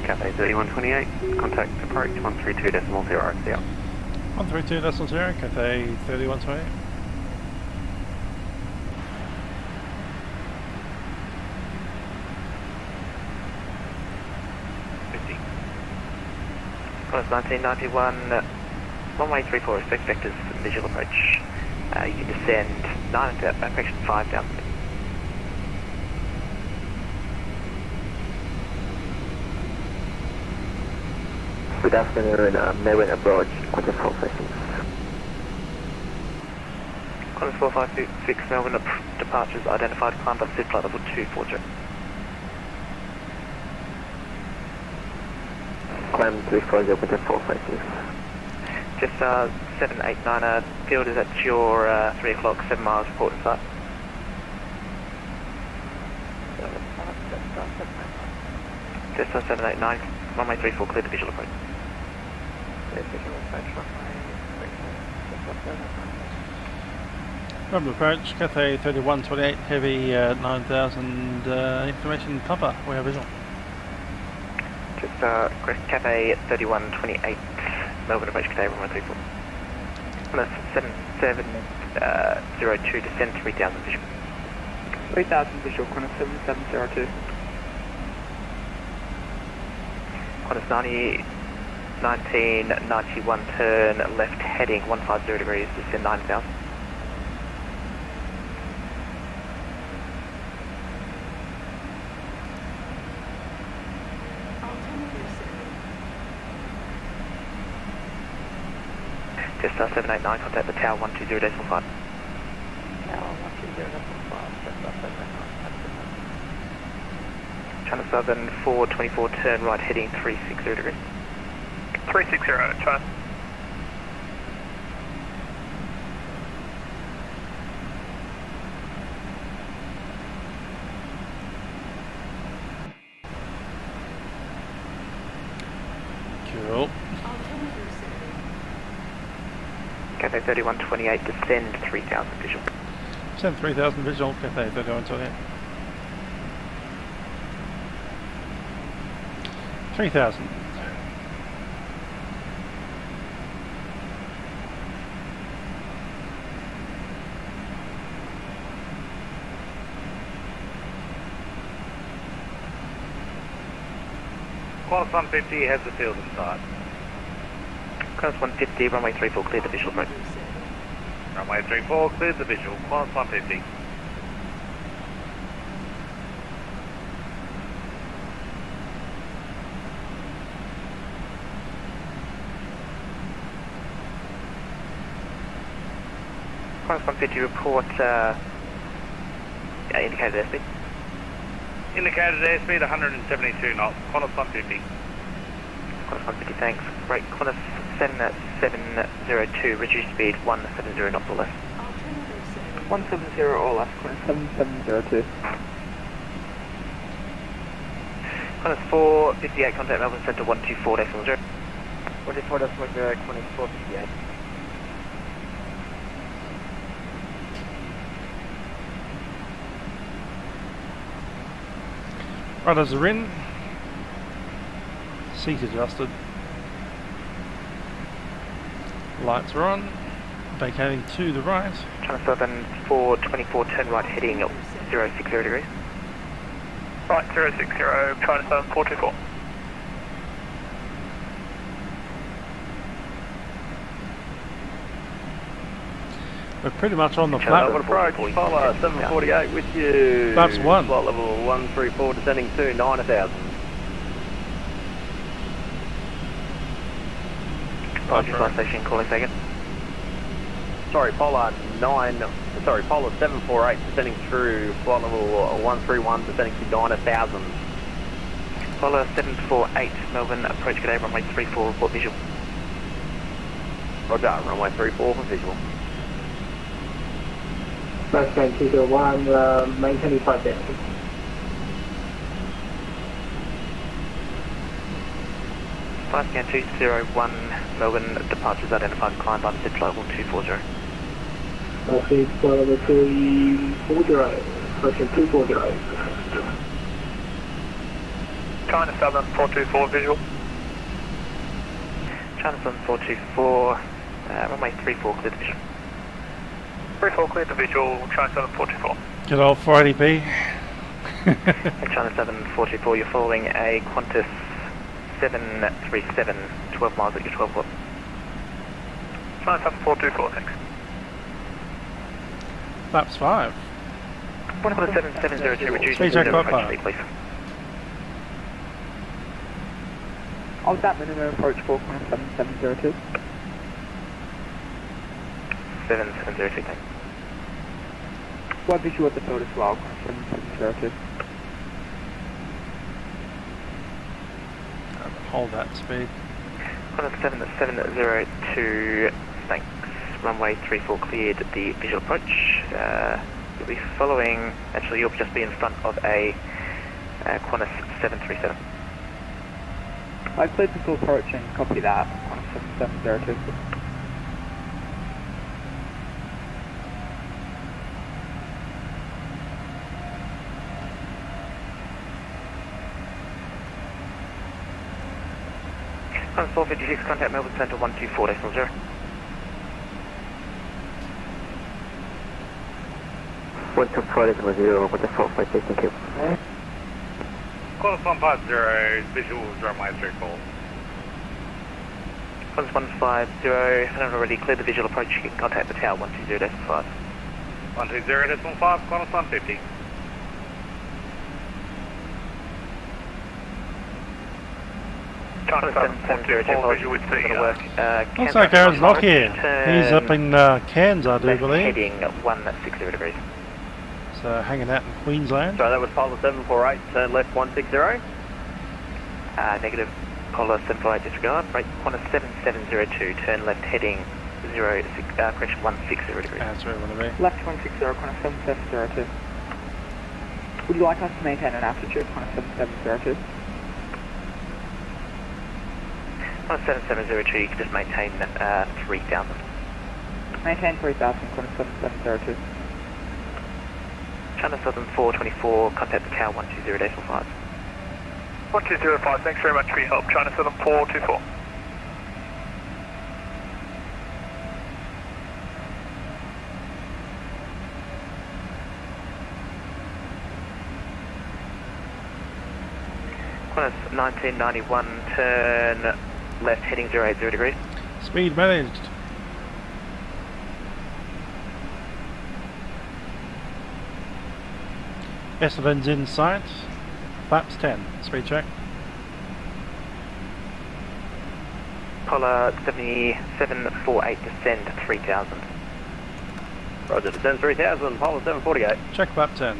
Cathay 3128, contact approach 132.0, yeah. 132.0, Cathay 3128. Qantas 1991, runway 34, respect vectors for visual approach. You descend 5,000. Good afternoon, Melbourne approach, Qantas 456. Qantas 456, Melbourne departures identified, climb by SID flight level 240. Climb 340, Qantas 456. Just 789, field is at your 3 o'clock, 7 miles, report and start. Just 789, runway 34, clear the visual approach. Global approach, Cathay 3128, heavy 9000, information Papa, we have visual. Just Cathay 3128, Melbourne approach, Cathay runway 34. Qantas 7702, descend 3000 visual. 3000 visual, Qantas 7702. Qantas 1991, turn left heading 150 degrees, descend 9000. Just 789, contact the tower 120.5. Tower 120.5. China Southern 424, turn right heading 360 degrees. 360, China. Cool. Cathay 3128, descend 3000 visual. Descend 3000 visual, Cathay 3128. 3000. Qantas 150 has the field inside. Qantas 150, runway 34, clear the visual approach. Runway 34, cleared the visual. Qantas 150. Qantas 150, report indicated airspeed. Indicated airspeed 172 knots. Qantas 150. Qantas 150, thanks. Great. Qantas 7702, reduce speed 170 knots or less. 170 or less, 7702. Qantas 458, contact Melbourne Centre 124.0. 124.0, Qantas 458. Rudders are in. Seat adjusted. Lights are on. Vacating to the right. China Southern 424, turn right heading 060 degrees. Right, 060, China Southern 424. We're pretty much on the flap. Approach, follow 748 with you. Flaps 1. Flight level 134, descending to 9,000. Apologies, last station, calling second. Sorry, Polar 748, descending through flight level 131, descending to 9,000. Polar 748, Melbourne, approach Cathay, runway 34, report visual. Roger, runway 34 for visual. Lifecam 201, maintaining 5,000. Lifecam 201, Melbourne, departures identified, climb by the flight 1240. Seat flight level 340, approaching 240. China Southern 424, visual. China Southern 424, runway 34, clear to visual. 34, clear to visual, China Southern 424. Good old 480p. China Southern 424, you're following a Qantas 737, 12 miles at your 12 foot. China Southern 424, thanks. Flaps 5. 17702, reduce Speed check approach Papa. speed, please. I'll that minimum approach for Qantas 7702. 7702, thanks. One visual at the field as well, Qantas 7702. Hold that speed. Qantas 7702, thanks. Runway 34 cleared the visual approach. You'll be following, actually you'll just be in front of a Qantas 737. I cleared the full approach and copy that, Qantas 7702. Qantas 456, contact Melbourne Centre 124.0. One to 4.0, with the 456, thank you. Qantas 150, visual runway 34. Qantas 150, I haven't already cleared the visual approach, you can contact the tower 120.5. 120.5, Qantas 150. China Southern 424, visual with the... Looks like Aaron's Lockheed. He's up in Cairns, I do believe. Heading 160 degrees. So hanging out in Queensland. Sorry, that was Polar 748, turn left 160. Negative, Polar 748 disregard. Right, Qantas 7702, turn left heading correction 160 degrees. That's where we want to be. Left 160, Qantas 7702. Would you like us to maintain an altitude, Qantas 7702? Qantas 7702, you can just maintain 3000. Maintain 3000, Qantas 7702. China Southern 424, contact the tower 120.5. 1205, thanks very much for your help. China Southern 424. Qantas 1991, turn left heading 080 degrees. Speed managed. Essendon's in sight. Flaps 10. Speed check. Polar 7748, descend 3000. Roger, descend 3000, Polar 748. Check flap 10.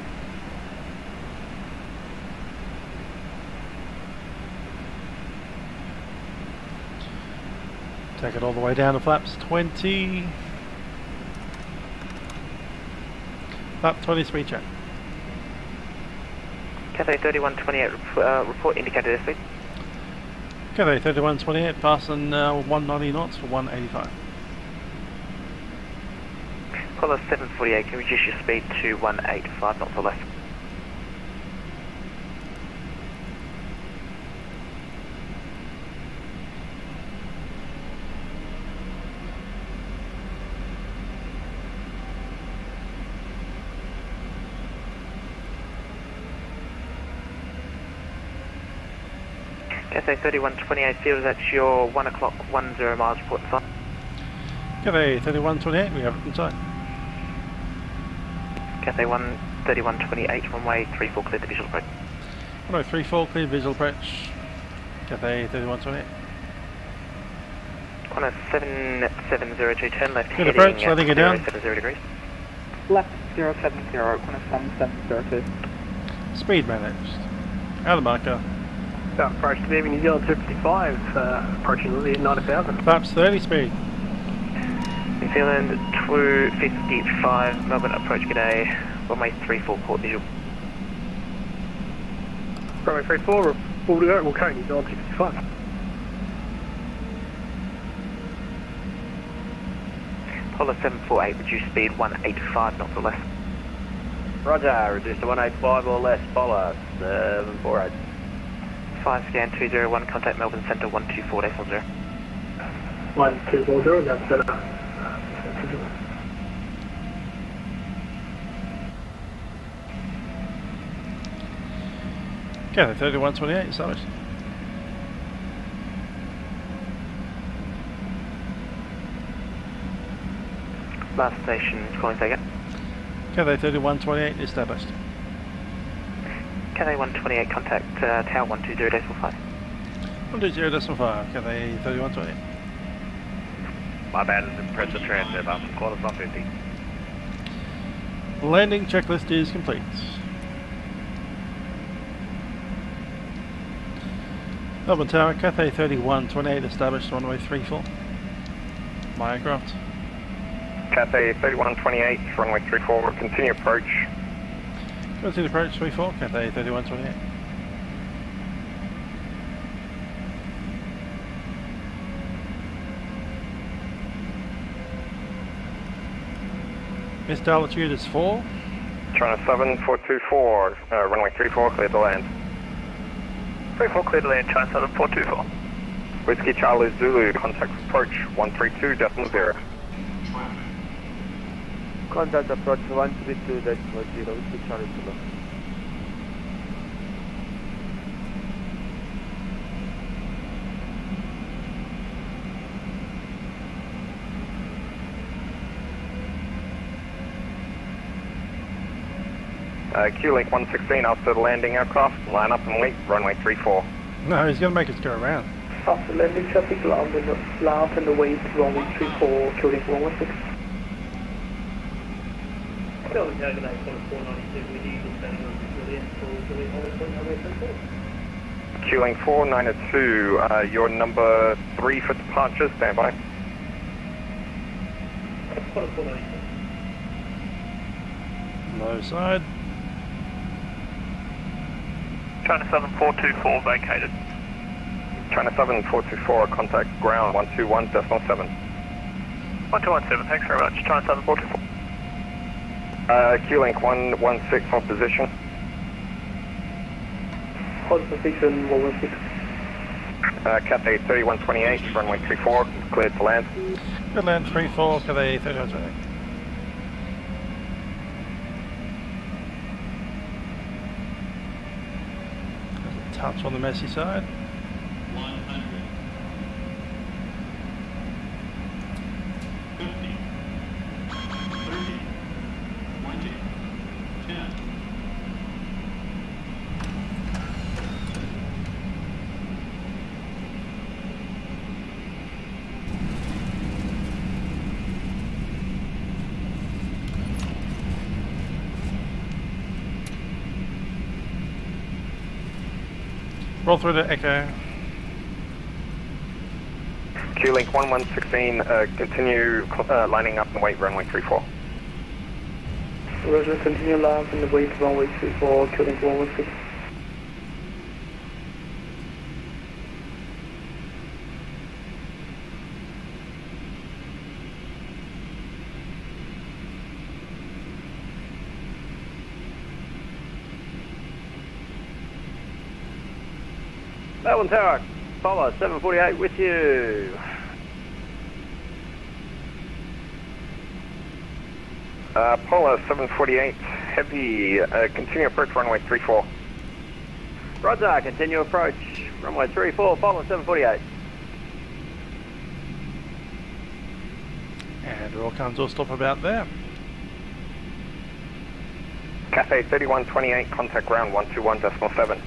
Take it all the way down to flaps 20. Flap 20 speed check. Cathay 3128, report indicated airspeed. Cathay 3128, passing 190 knots for 185. Caller 748, can you reduce your speed to 185 knots or less? Cathay 3128, feels that your 1 o'clock 10 miles report inside. Cathay 3128, we have it inside. Cathay 3128, runway 34 clear to visual approach. Runway 34 clear visual approach. Cathay 3128. 10702, turn left, Good heading approach, letting it down. 070 degrees. Left 070, 17702. Speed managed. Out of marker. Approach to New Zealand 255, approaching the 90,000. Flaps 30 speed. New Zealand 255, Melbourne approach, g'day, runway 34 port visual. Runway 34, we'll carry New Zealand 255. Polar 748, reduce speed 185 knots or less. Roger, reduce to 185 or less, Polar 748. 5 scan 201, contact Melbourne Centre 124.40. 1240, that's better. Cathay 3128, established. Last station, calling taken. Cathay 3128, established. Cathay 128, contact Tower 120.5. 120.5, Cathay 3128. My bad, it's in pressure transit, I'm quarters 150. Landing checklist is complete. Melbourne Tower, Cathay 3128, established, runway 34. My aircraft. Cathay 3128, runway 34, continue approach. Continue approach 34, Cathay 3128. Missed altitude is 4. China 7424, runway 34, clear to land. 34 clear to land, China 7424. Whiskey Charlie Zulu, contact approach 132.0. Contact approach 132.0, Whiskey Charlie Zulu. Q-Link 116 after the landing aircraft, line up and wait, runway 34. No, he's going to make us go around. After landing traffic, line up and wait, runway 34, Q-Link 116. Q-Link 492, your number 3 for departure, stand by. Low side. China 7424 vacated. China 7424, contact ground 121.7. 1217, thanks very much. China 7424. Q-Link 116 on position. Hold position 116. Cathay 3128, runway 34, cleared to land. Good land 34, Cathay 3128. Touch on the messy side. 100. 50. 30. 20. 10. Roll through to Echo. Q-Link 1116, continue lining up and wait runway 34. Roger, continue line up and wait runway 34, Q-Link 116. Melbourne Tower, follow 748 with you. Apollo 748, heavy, continue approach runway 34. Roger, continue approach runway 34, follow 748. And it all comes to a stop about there. Cathay 3128, contact ground 121.7.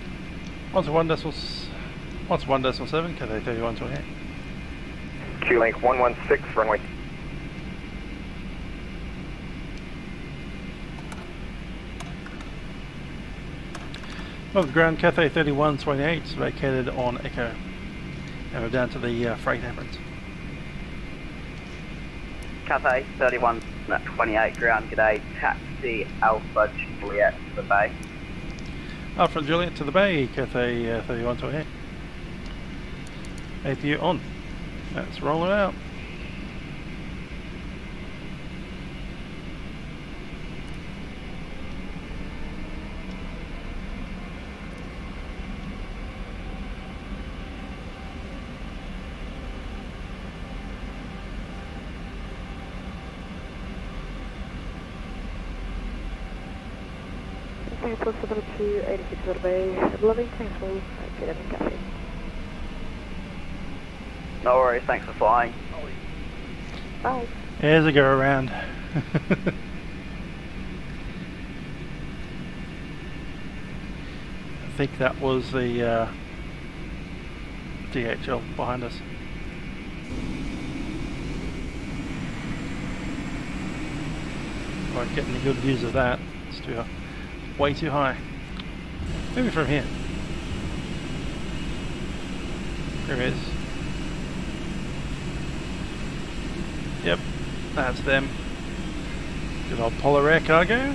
121.7, Cathay 3128. Q-Link 116, runway. Well, the ground Cathay 3128 is vacated on Echo. And we're down to the freight aprons. Cathay 3128 ground, g'day, taxi Alpha Juliet to the bay. Alpha Juliet to the bay, Cathay 3128. APU on. Let's roll it out. Singapore 7286 to the bay, loving, thanks for getting in Cathay. No worries, thanks for flying. Bye. Here's a go around. I think that was the DHL behind us. Won't get any good views of that. It's too way too high. Maybe from here. There it is. Yep, that's them. Good old Polar Air Cargo.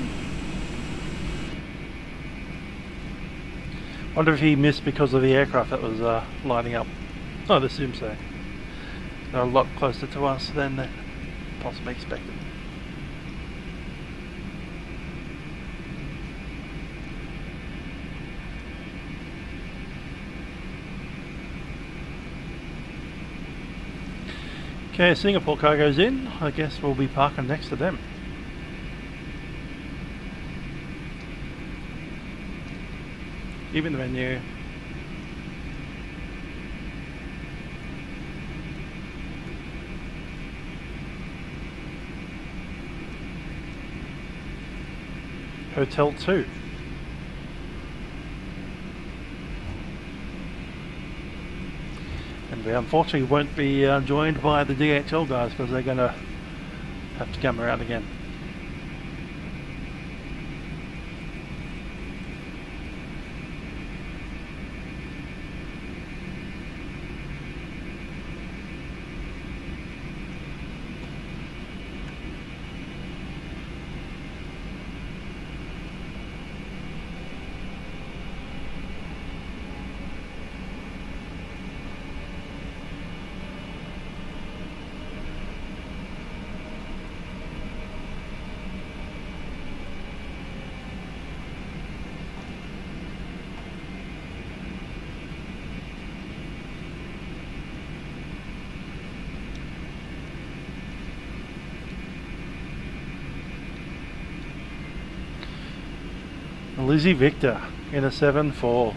Wonder if he missed because of the aircraft that was lining up. I'd assume so. They're a lot closer to us than possibly expected. Okay, Singapore cargo's in. I guess we'll be parking next to them. Even the menu. Hotel 2. And we unfortunately won't be joined by the DHL guys because they're going to have to come around again. Lizzie Victor in a 7-4.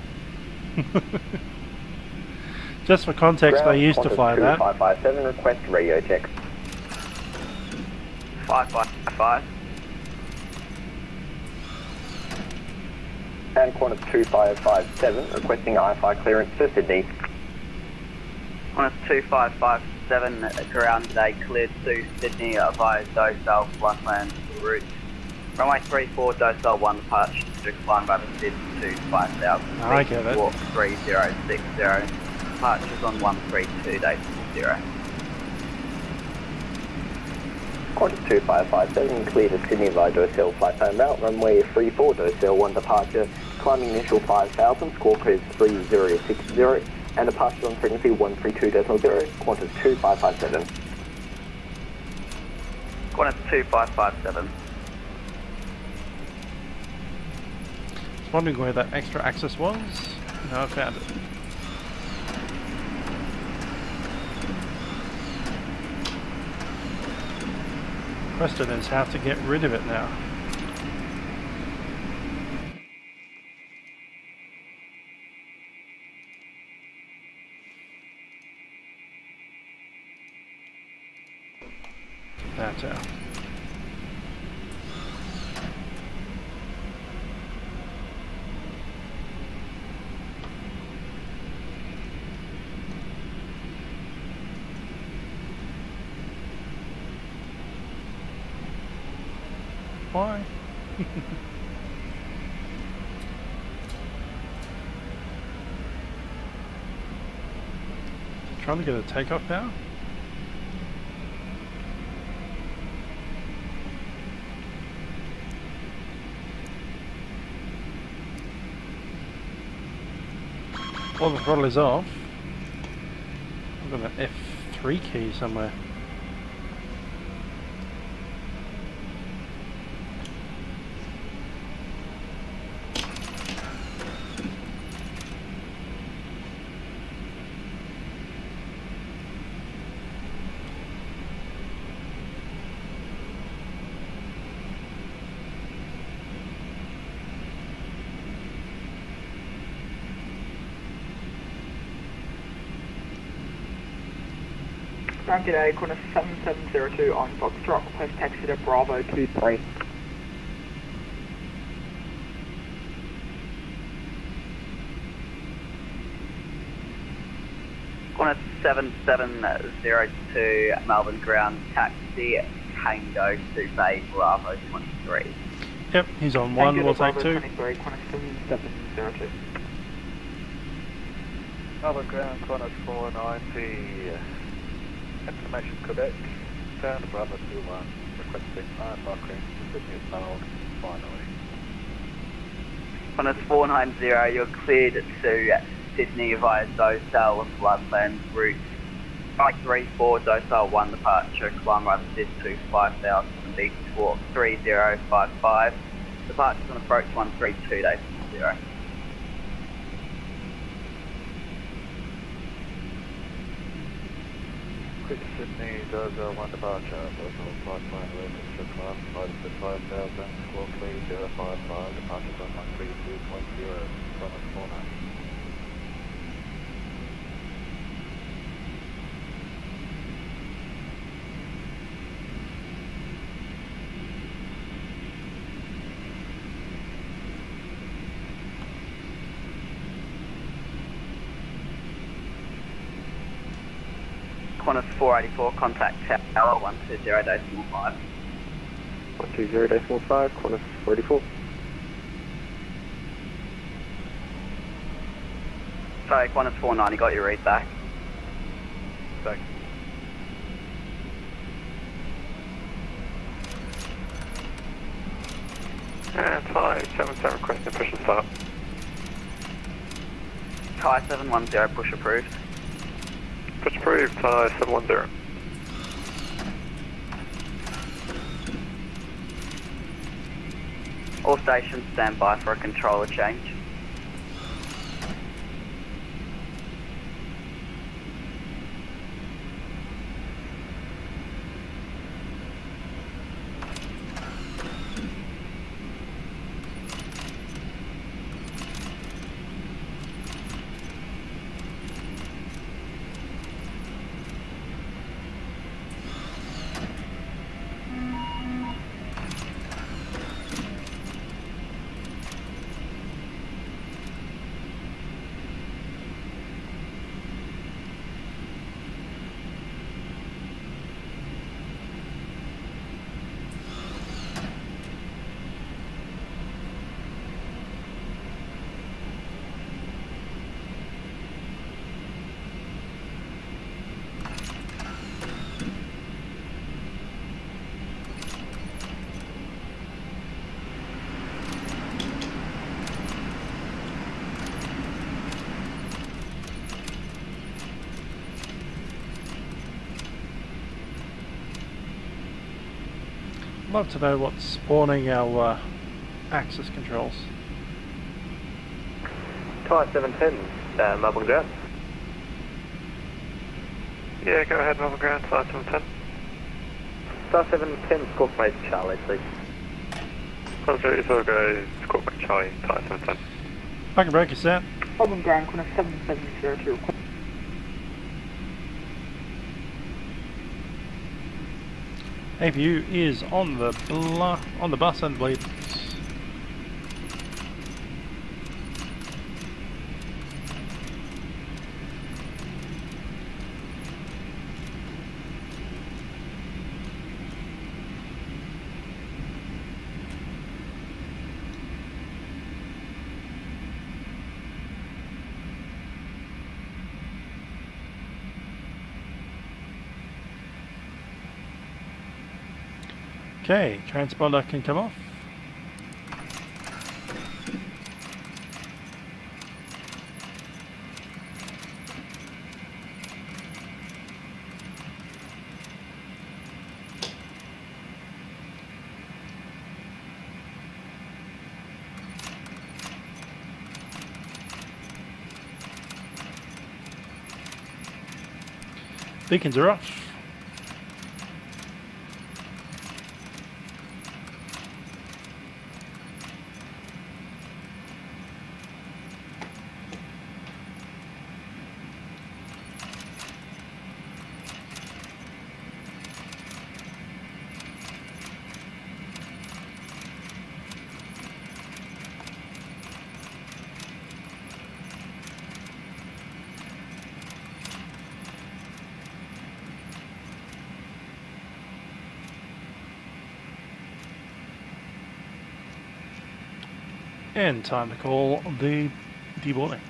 Just for context, I used to fly that. 557, request radio check. 555. And Qantas 2557, requesting IFI clearance to Sydney. Qantas 2557, ground today, cleared to Sydney via Docile flatland route. Runway 34, Docile 1 departure, strict flying by the SID to 5000. I get it. Walk 3060, departures on 132.0. Qantas 2557, clear to Sydney via Docel flight plan route, runway 34, Docel 1 departure, climbing initial 5000, score code 3060, and departure on frequency 132.0, Qantas 2557. Qantas 2557. Wondering where that extra axis was? No, I found it. Question is how to get rid of it now. That's out. Why? Trying to get a takeoff now? Well, the throttle is off. I've got an F3 key somewhere. G'day, Qantas 7702 on Foxtrot, request taxi to Bravo 23. Qantas 7702 Melbourne ground taxi Tango to Bay Bravo 23. Yep, he's on one, we'll take two. Qantas 7702. Melbourne ground, Qantas 490. Information Quebec, down to Bravo 21, requesting 9 Milkrun to Sydney-Melbourne, finally. Qantas 490, you're cleared to Sydney via Docel Floodland route 534, Docel 1 departure, climb right assist to 5000 beach walk 3055, departures on approach 132.0. Quick Sydney, Docel 1 departure, Docel flight plan route to climb right assist 5000, squawk 3055, departures on 132.0, Qantas 490. Qantas 484, contact tower 120.5. 120.5, Qantas 484. Sorry, Qantas 490, got your read back. Thanks. And Thai 77 requesting push and start. Thai 710, push approved. Push approved, Thai 710. All stations stand by for a controller change. love to know what's spawning our axis controls. Tyre 710, Melbourne ground. Yeah, go ahead, Melbourne ground, Tyre 710. Tyre 710, Squawk Charlie, please. Roger, it's all go, Squawk Charlie, Tyre 710. I can break us out. Melbourne ground, corner 7702. APU is on the bus and bleeds. Okay, transponder can come off. Beacons are off. And time to call the deboarding.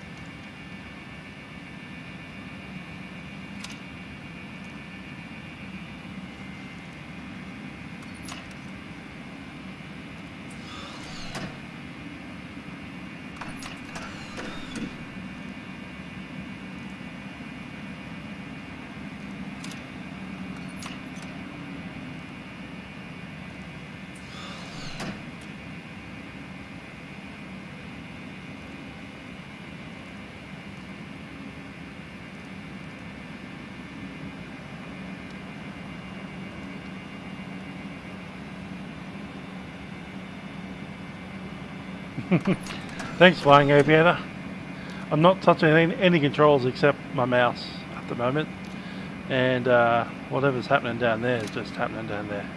Thanks, Flying Aviator. I'm not touching any controls except my mouse at the moment, and whatever's happening down there is just happening down there.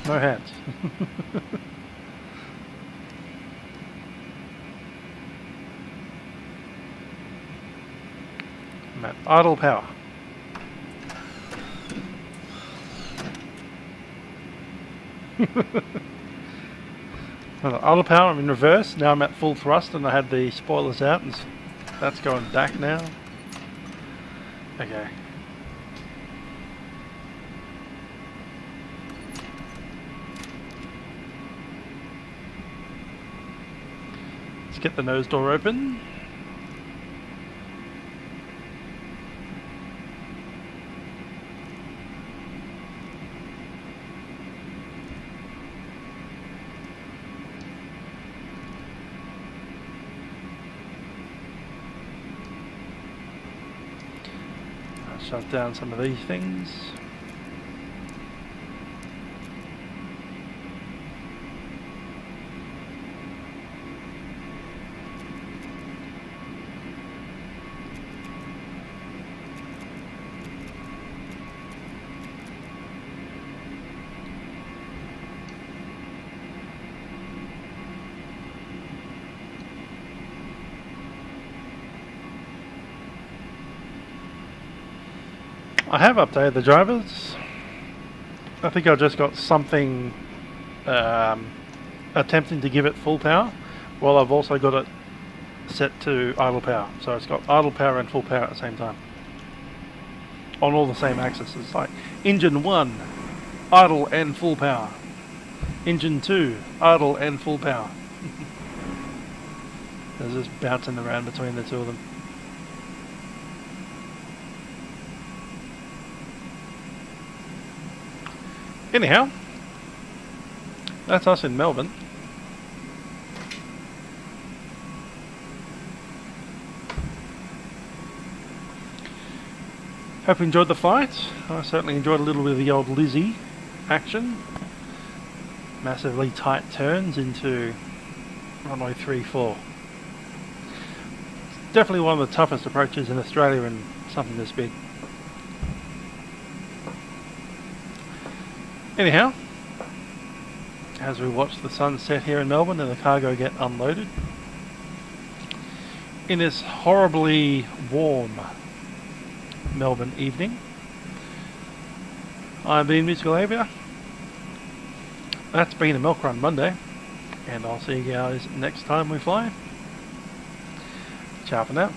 No hands. I'm at idle power. Idle power, I'm in reverse. Now I'm at full thrust and I had the spoilers out and that's going back now. Okay. Let's get the nose door open. Shut down some of these things. I have updated the drivers. I think I just got something attempting to give it full power, while I've also got it set to idle power. So it's got idle power and full power at the same time. On all the same axes. It's like engine 1, idle and full power. Engine 2, idle and full power. There's just bouncing around between the two of them. Anyhow, that's us in Melbourne. Hope you enjoyed the flight. I certainly enjoyed a little bit of the old Lizzie action. Massively tight turns into runway 34. Definitely one of the toughest approaches in Australia in something this big. Anyhow, as we watch the sun set here in Melbourne and the cargo get unloaded, in this horribly warm Melbourne evening, I've been Musical Avia. That's been a Milkrun Monday, and I'll see you guys next time we fly. Ciao for now.